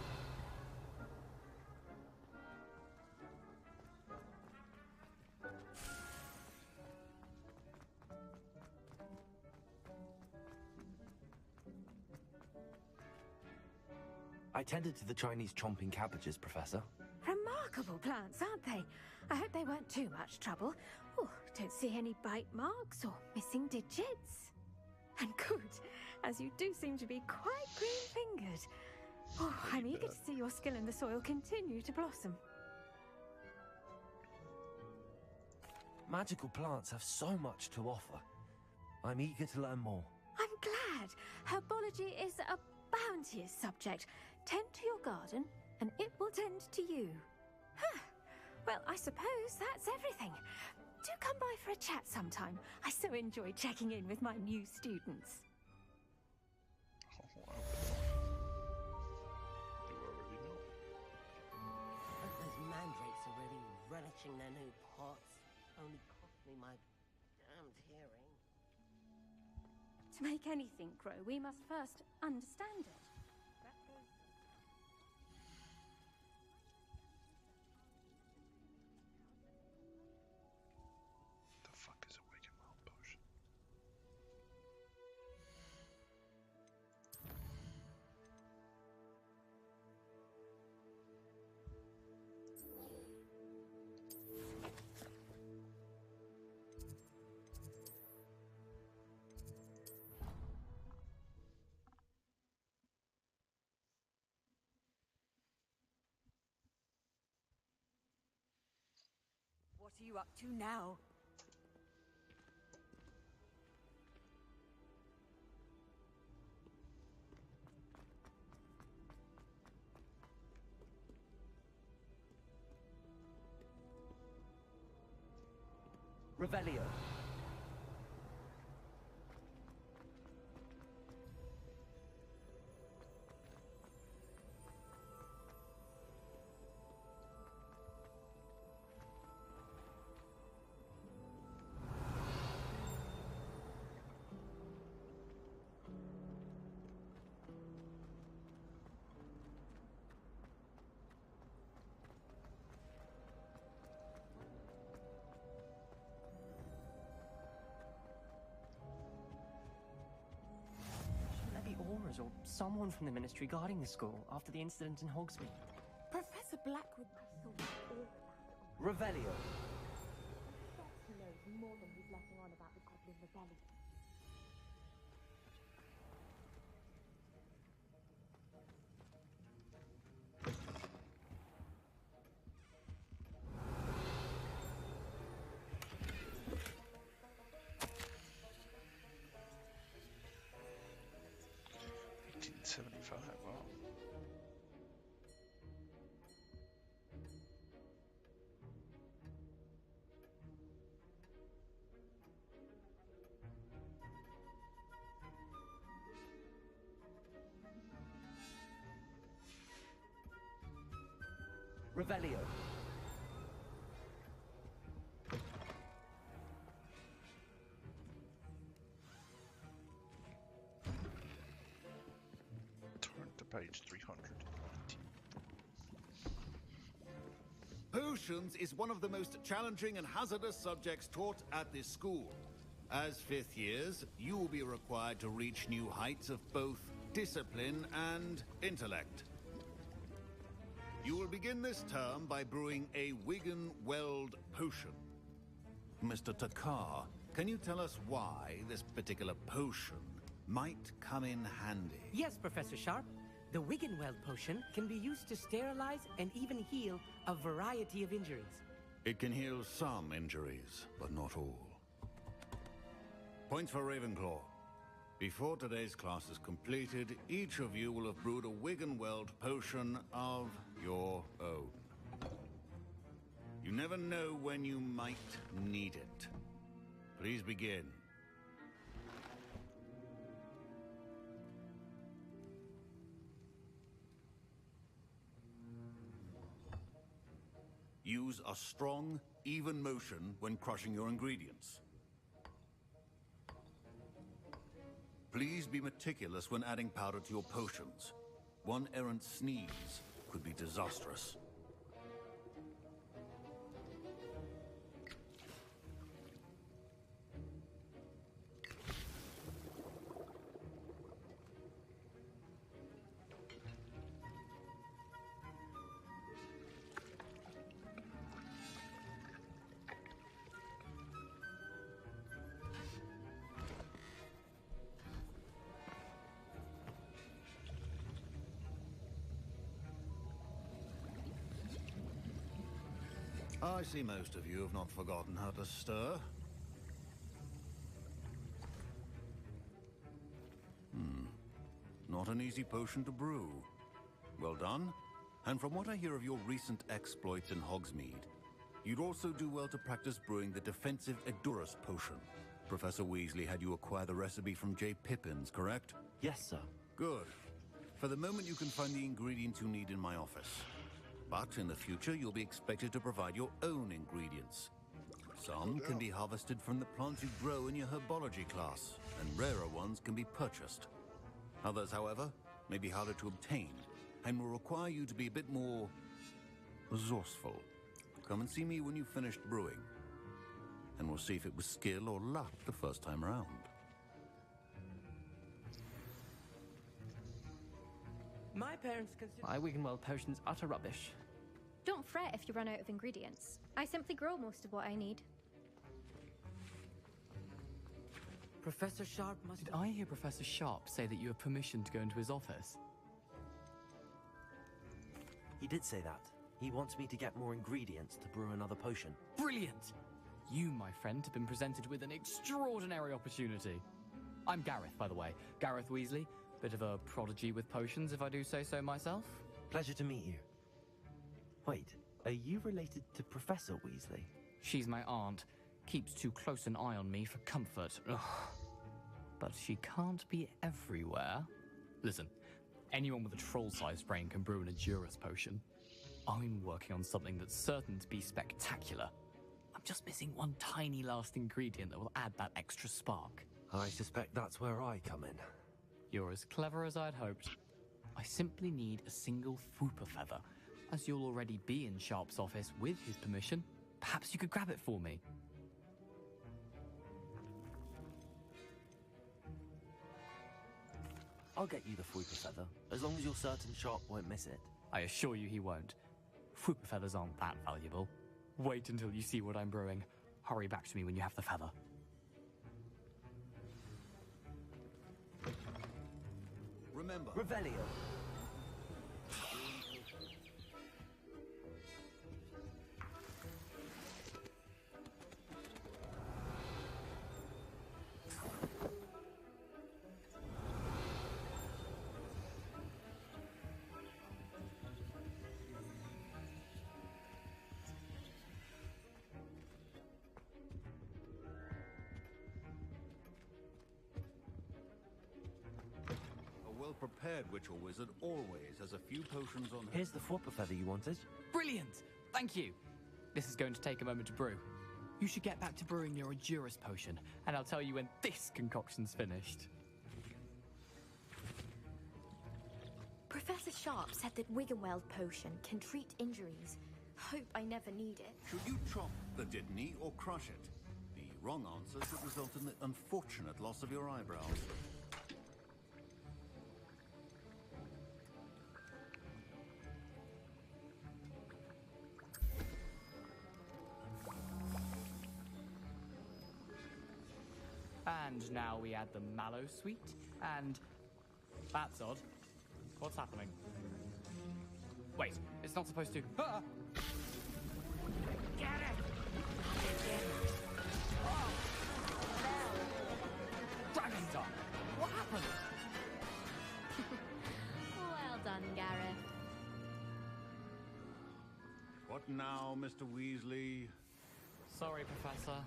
I tended to the Chinese chomping cabbages, Professor. Remarkable plants, aren't they? I hope they weren't too much trouble. Oh, don't see any bite marks or missing digits. And good, as you do seem to be quite green-fingered. Oh, I'm eager to see your skill in the soil continue to blossom. Magical plants have so much to offer. I'm eager to learn more. I'm glad. Herbology is a bounteous subject. Tend to your garden, and it will tend to you. Huh. Well, I suppose that's everything. Do come by for a chat sometime. I so enjoy checking in with my new students. Oh, wow. You already know. Hope those mandrakes are really relishing their new pots. Only cost me my damned hearing. To make anything grow, we must first understand it. The fuck is a Wicked Wild potion? What are you up to now? Revelio. Auras or someone from the Ministry guarding the school after the incident in Hogsmeade. Professor Blackwood... Revelio. He knows more than he's letting on about the Goblin Rebellion. 875, wow. Revelio. Turn to page 390. Potions is one of the most challenging and hazardous subjects taught at this school. As fifth years, you will be required to reach new heights of both discipline and intellect. You will begin this term by brewing a Wigan-Weld potion. Mr. Takar, can you tell us why this particular potion might come in handy? Yes, Professor Sharp. The Wigan-Weld potion can be used to sterilize and even heal a variety of injuries. It can heal some injuries, but not all. Points for Ravenclaw. Before today's class is completed, each of you will have brewed a Wigan-Weld potion of your own. You never know when you might need it. Please begin. Use a strong, even motion when crushing your ingredients. Please be meticulous when adding powder to your potions. One errant sneeze could be disastrous. I see most of you have not forgotten how to stir. Not an easy potion to brew. Well done. And from what I hear of your recent exploits in Hogsmeade, you'd also do well to practice brewing the defensive Edurus potion. Professor Weasley had you acquire the recipe from J. Pippins, correct? Yes, sir. Good. For the moment, you can find the ingredients you need in my office. But in the future, you'll be expected to provide your own ingredients. Some can be harvested from the plants you grow in your herbology class, and rarer ones can be purchased. Others, however, may be harder to obtain, and will require you to be a bit more resourceful. Come and see me when you've finished brewing, and we'll see if it was skill or luck the first time around. My parents consider My Wigan-Weld potion's utter rubbish. Don't fret if you run out of ingredients. I simply grow most of what I need. Professor Sharp must... Did I hear Professor Sharp say that you have permission to go into his office? He did say that. He wants me to get more ingredients to brew another potion. Brilliant! You, my friend, have been presented with an extraordinary opportunity. I'm Gareth, by the way. Gareth Weasley. Bit of a prodigy with potions, if I do say so myself. Pleasure to meet you. Wait, are you related to Professor Weasley? She's my aunt. Keeps too close an eye on me for comfort. Ugh. But she can't be everywhere. Listen, anyone with a troll-sized brain can brew an Edurus potion. I'm working on something that's certain to be spectacular. I'm just missing one tiny last ingredient that will add that extra spark. I suspect that's where I come in. You're as clever as I'd hoped. I simply need a single Fwooper feather. As you'll already be in Sharp's office with his permission, perhaps you could grab it for me. I'll get you the Fwooper feather, as long as you're certain Sharp won't miss it. I assure you he won't. Fwooper feathers aren't that valuable. Wait until you see what I'm brewing. Hurry back to me when you have the feather. Remember. Revelio. prepared witch or wizard always has a few potions on hand. Here's the flopper feather you wanted. Brilliant! Thank you. This is going to take a moment to brew. You should get back to brewing your Endurus potion, and I'll tell you when this concoction's finished. Professor Sharp said that Wiggenweld potion can treat injuries. Hope I never need it. Should you chop the Dittany or crush it? The wrong answer should result in the unfortunate loss of your eyebrows. And now we add the mallow sweet, and... That's odd. What's happening? Wait, it's not supposed to... Ah! Get it! Dragon Star! What happened? Well done, Gareth. What now, Mr. Weasley? Sorry, Professor.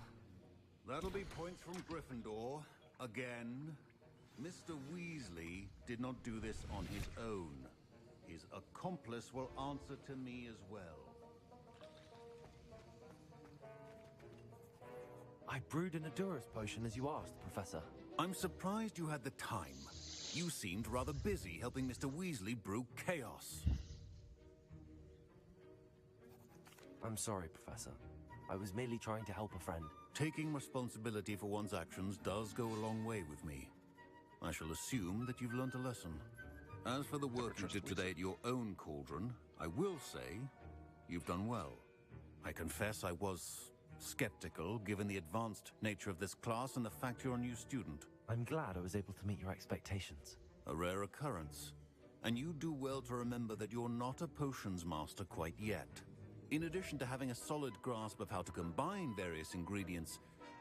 That'll be points from Gryffindor. Again. Mr. Weasley did not do this on his own. His accomplice will answer to me as well. I brewed an Endurus potion as you asked, Professor. I'm surprised you had the time. You seemed rather busy helping Mr. Weasley brew chaos. I'm sorry, Professor. I was merely trying to help a friend. Taking responsibility for one's actions does go a long way with me. I shall assume that you've learnt a lesson. As for the work you did today at your own cauldron, I will say you've done well. I confess I was skeptical, given the advanced nature of this class and the fact you're a new student. I'm glad I was able to meet your expectations. A rare occurrence. And you do well to remember that you're not a potions master quite yet. In addition to having a solid grasp of how to combine various ingredients,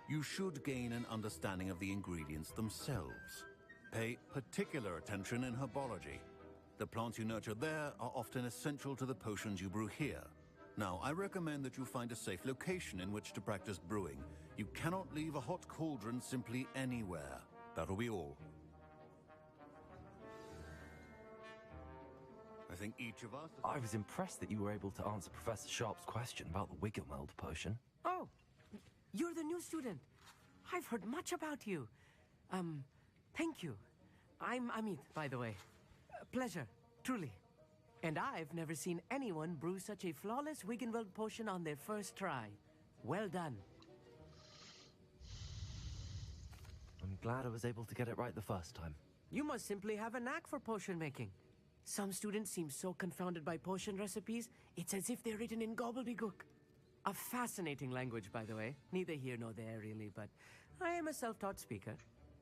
you should gain an understanding of the ingredients themselves. Pay particular attention in herbology. The plants you nurture there are often essential to the potions you brew here. Now, I recommend that you find a safe location in which to practice brewing. You cannot leave a hot cauldron simply anywhere. That'll be all. I think each of us... I was impressed that you were able to answer Professor Sharp's question about the Wiggenweld potion. Oh, you're the new student. I've heard much about you. Thank you. I'm Amit, by the way. Pleasure, truly. And I've never seen anyone brew such a flawless Wiggenweld potion on their first try. Well done. I'm glad I was able to get it right the first time. You must simply have a knack for potion making. Some students seem so confounded by potion recipes, it's as if they're written in gobbledygook. A fascinating language, by the way. Neither here nor there, really, but I am a self-taught speaker.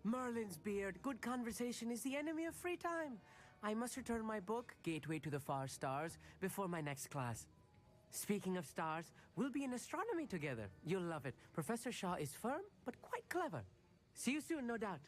Merlin's beard, good conversation is the enemy of free time. I must return my book, Gateway to the Far Stars, before my next class. Speaking of stars, we'll be in astronomy together. You'll love it. Professor Shaw is firm, but quite clever. See you soon, no doubt.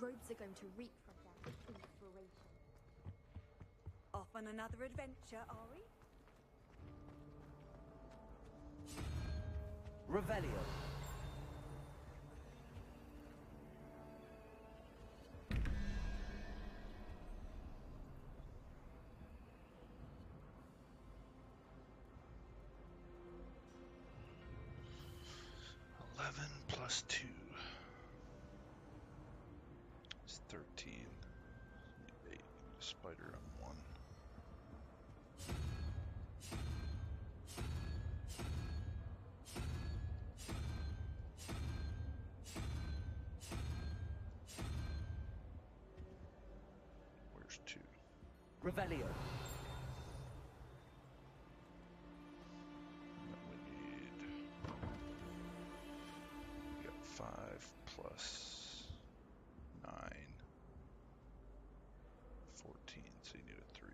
robes are going to reek from their inspiration. Off on another adventure, are we? Revelio. Plus 2 is 13. Need 8. Spider on 1. Where's 2? Revelio. We got 5 plus 9. 14, so you need a 3.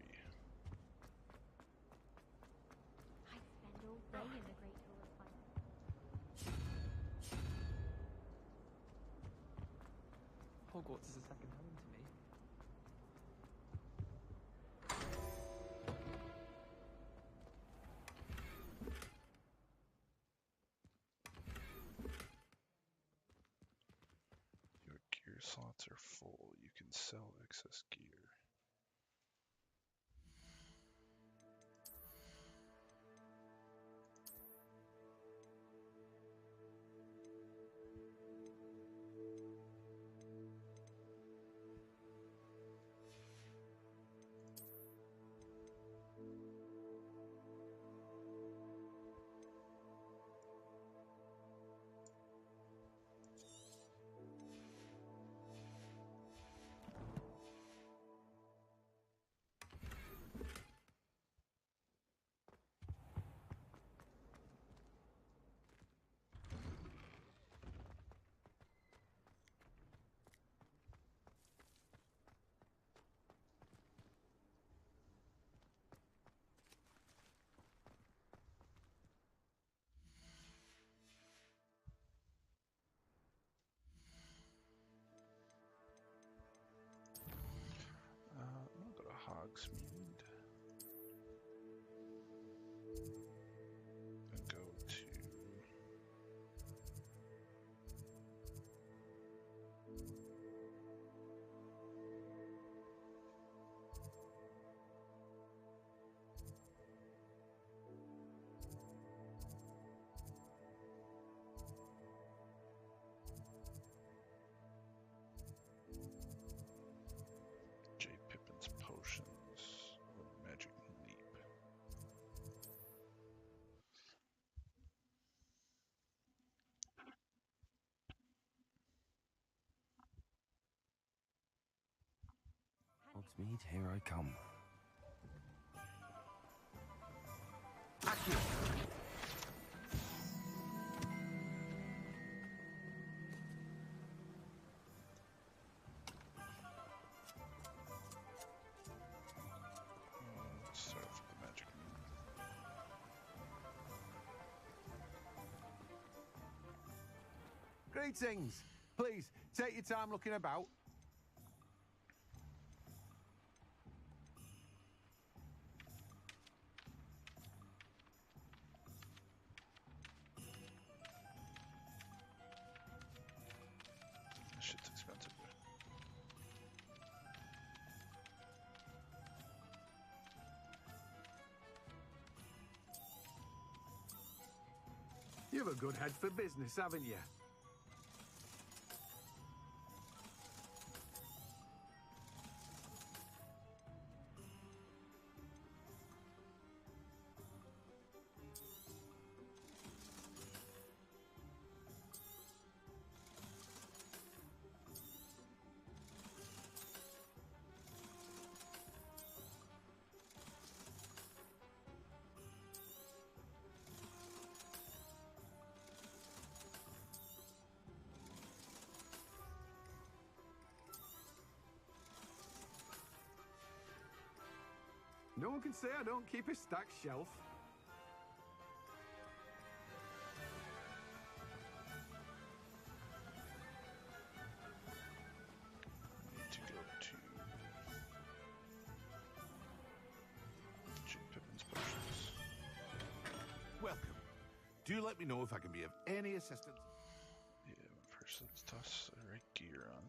I spend all day in the Great Hall of Fire. Hogwarts is a second home to me. Your gear slots are full. You can sell excess gear. I'll go to Hogsmeade and go to J. Pippin's Potions or Magic Leap. Hogsmeade, here I come. Let's start off with the Magic Leap. Greetings. Please, take your time looking about. This shit's expensive. You've a good head for business, haven't you? No one can say I don't keep a stacked shelf. Do let me know if I can be of any assistance. Yeah, first let's toss the right gear on.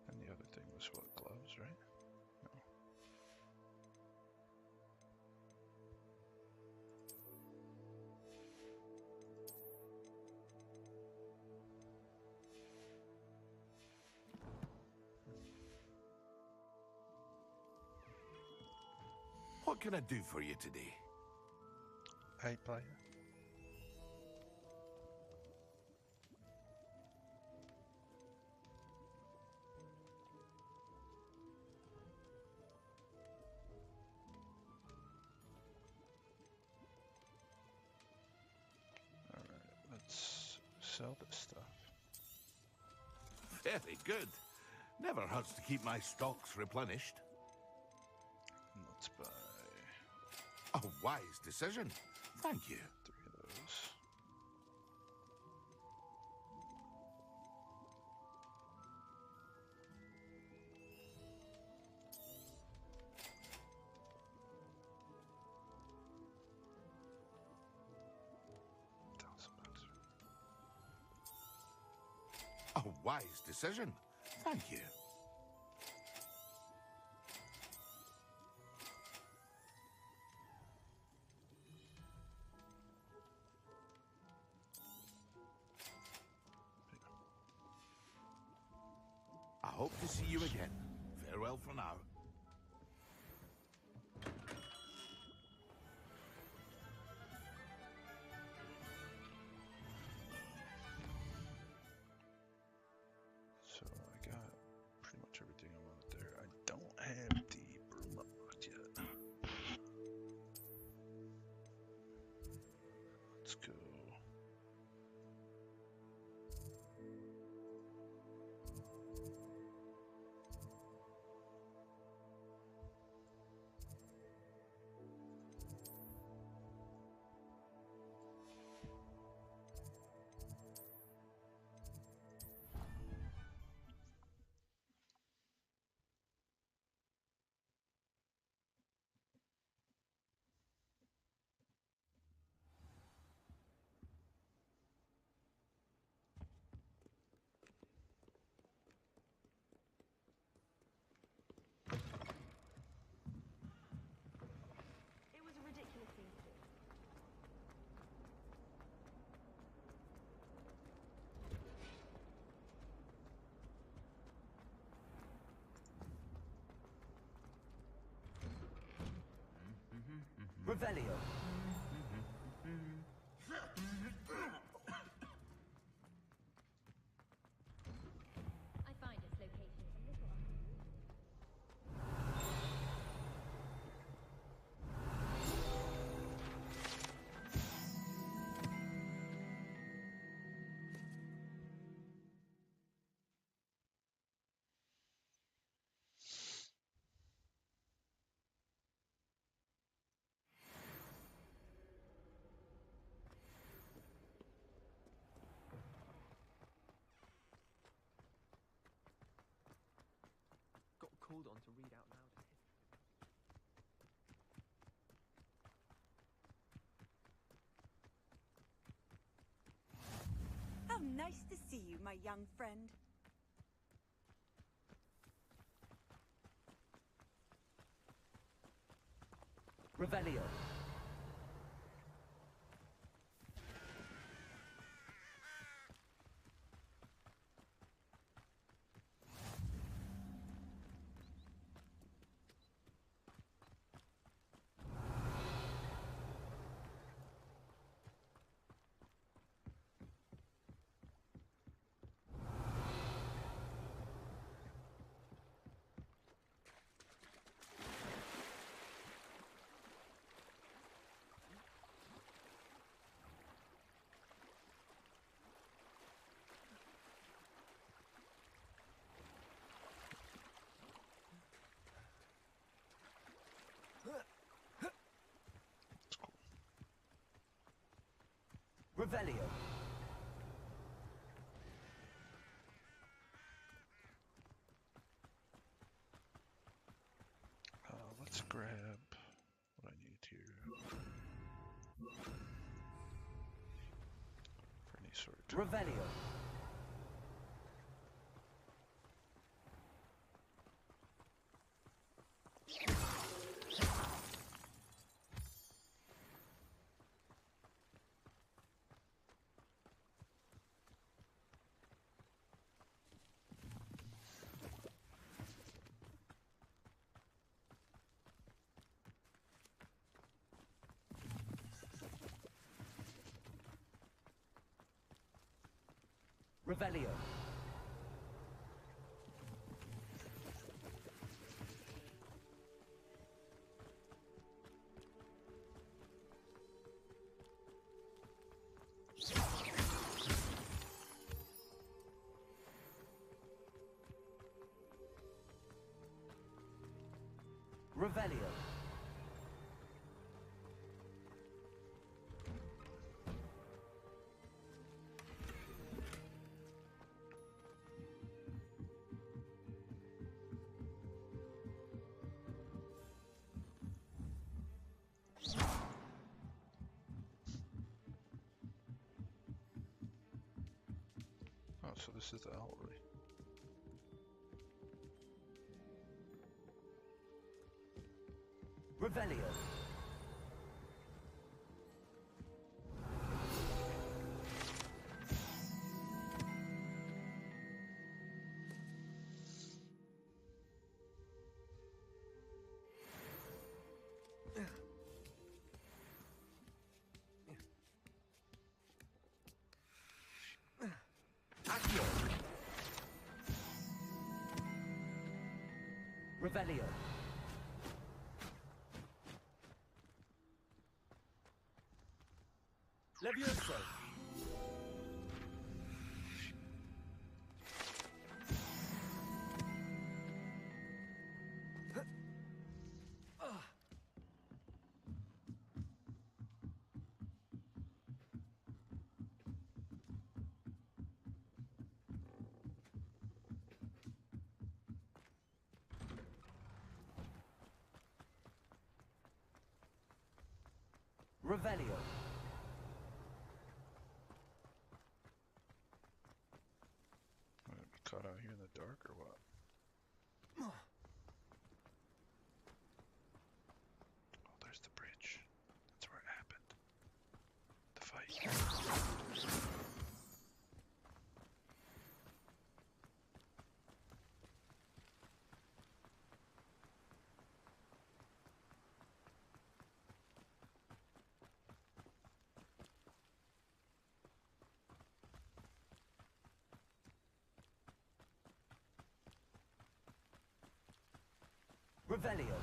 And the other thing was what, gloves, right? No. What can I do for you today? Hey, player. Alright, let's sell this stuff. Very good. Never hurts to keep my stocks replenished. Let's buy a wise decision. Thank you. 3 of those. A wise decision. Thank you. I hope to see you again. Farewell for now. So I got pretty much everything I wanted there. I don't have the broom unlocked yet. Let's go. It was a ridiculous thing to do. Revelio. I find its location a little Got called on to read out loud a history. How nice to see you, my young friend. Revelio. Revelio. Let's grab what I need here. For any sort of Revelio. Revelio. Revelio. Oh, so this is the owlery. Revelio. Accio. Revelio. Levioso. Revelio. I'm gonna be caught out here in the dark or what? Oh, there's the bridge. That's where it happened. The fight. Revelio.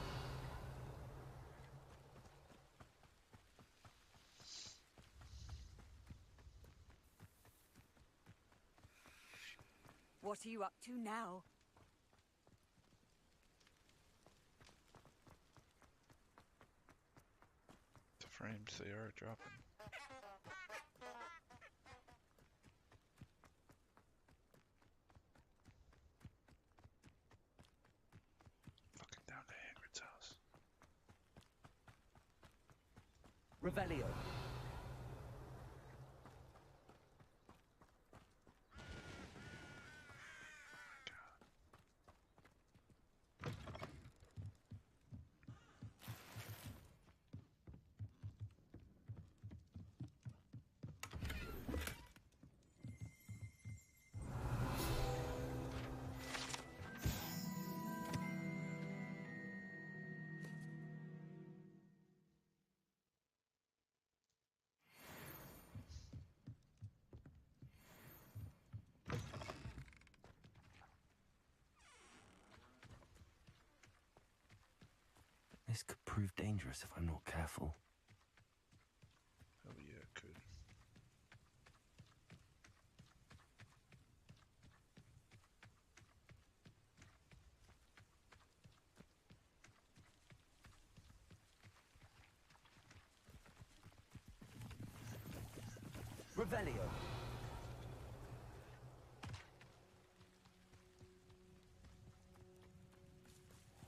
What are you up to now? The frames, they are dropping. Fucking down to Hagrid's house. Revelio. This could prove dangerous if I'm not careful. Hell yeah, it could. Revelio.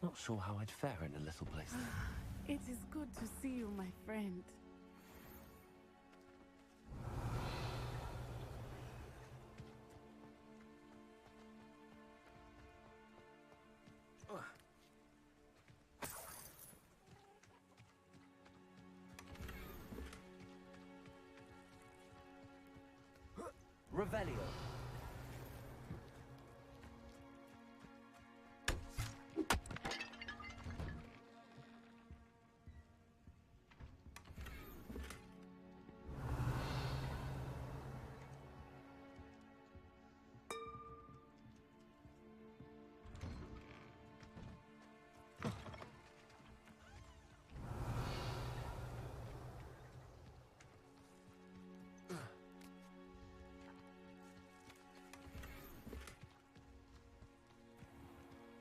Not sure how I'd fare in a little place. It is good to see you, my friend. Revelio.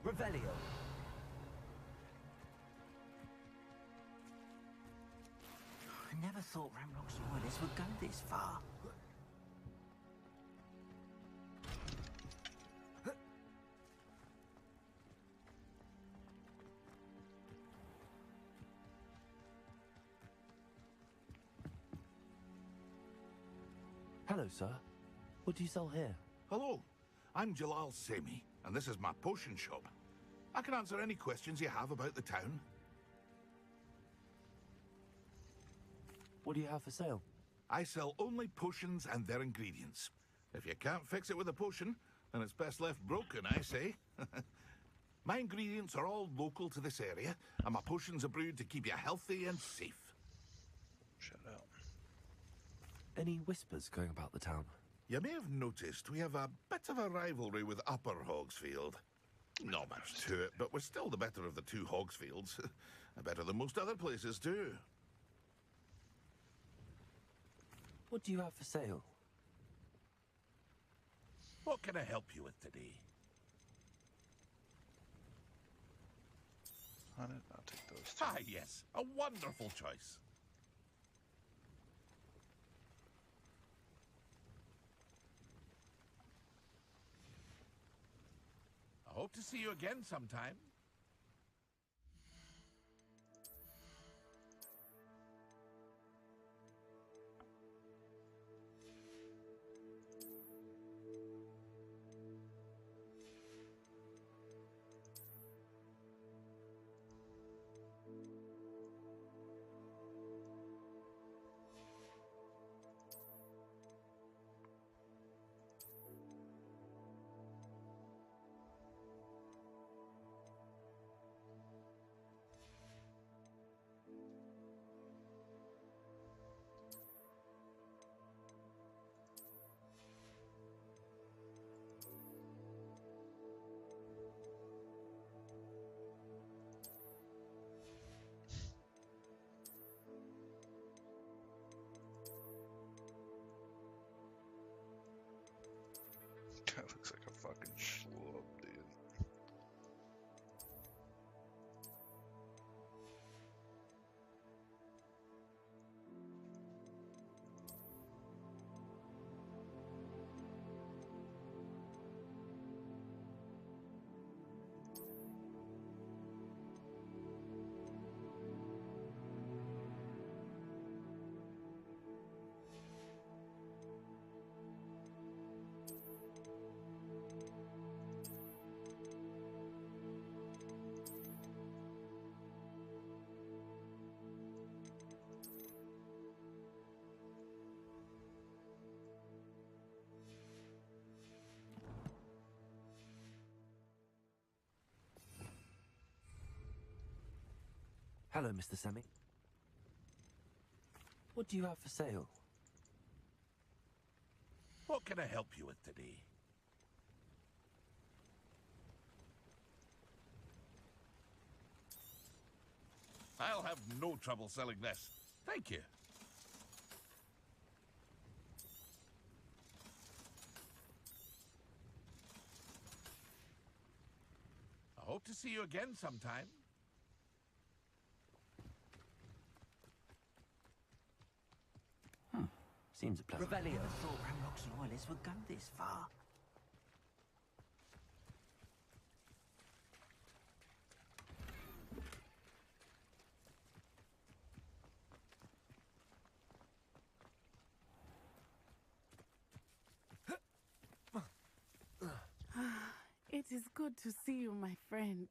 Revelio. I never thought Ramrock's loyalists would go this far. Hello, sir. What do you sell here? Hello, I'm Jalal Semi, and this is my potion shop. I can answer any questions you have about the town. What do you have for sale? I sell only potions and their ingredients. If you can't fix it with a potion, then it's best left broken, I say. My ingredients are all local to this area, and my potions are brewed to keep you healthy and safe. Shut up. Any whispers going about the town? You may have noticed we have a bit of a rivalry with Upper Hogsfield. Not much to it, but we're still the better of the two Hogsfields. Better than most other places, too. What do you have for sale? What can I help you with today? I did not take those two. Ah, yes. A wonderful choice. I hope to see you again sometime. Guy looks like a fucking schlub, dude. Hello, Mr. Semi. What do you have for sale? What can I help you with today? I'll have no trouble selling this. Thank you. I hope to see you again sometime. Seems a pleasant. Revelio. I thought Ranrock's loyalists would go this far. It is good to see you, my friend.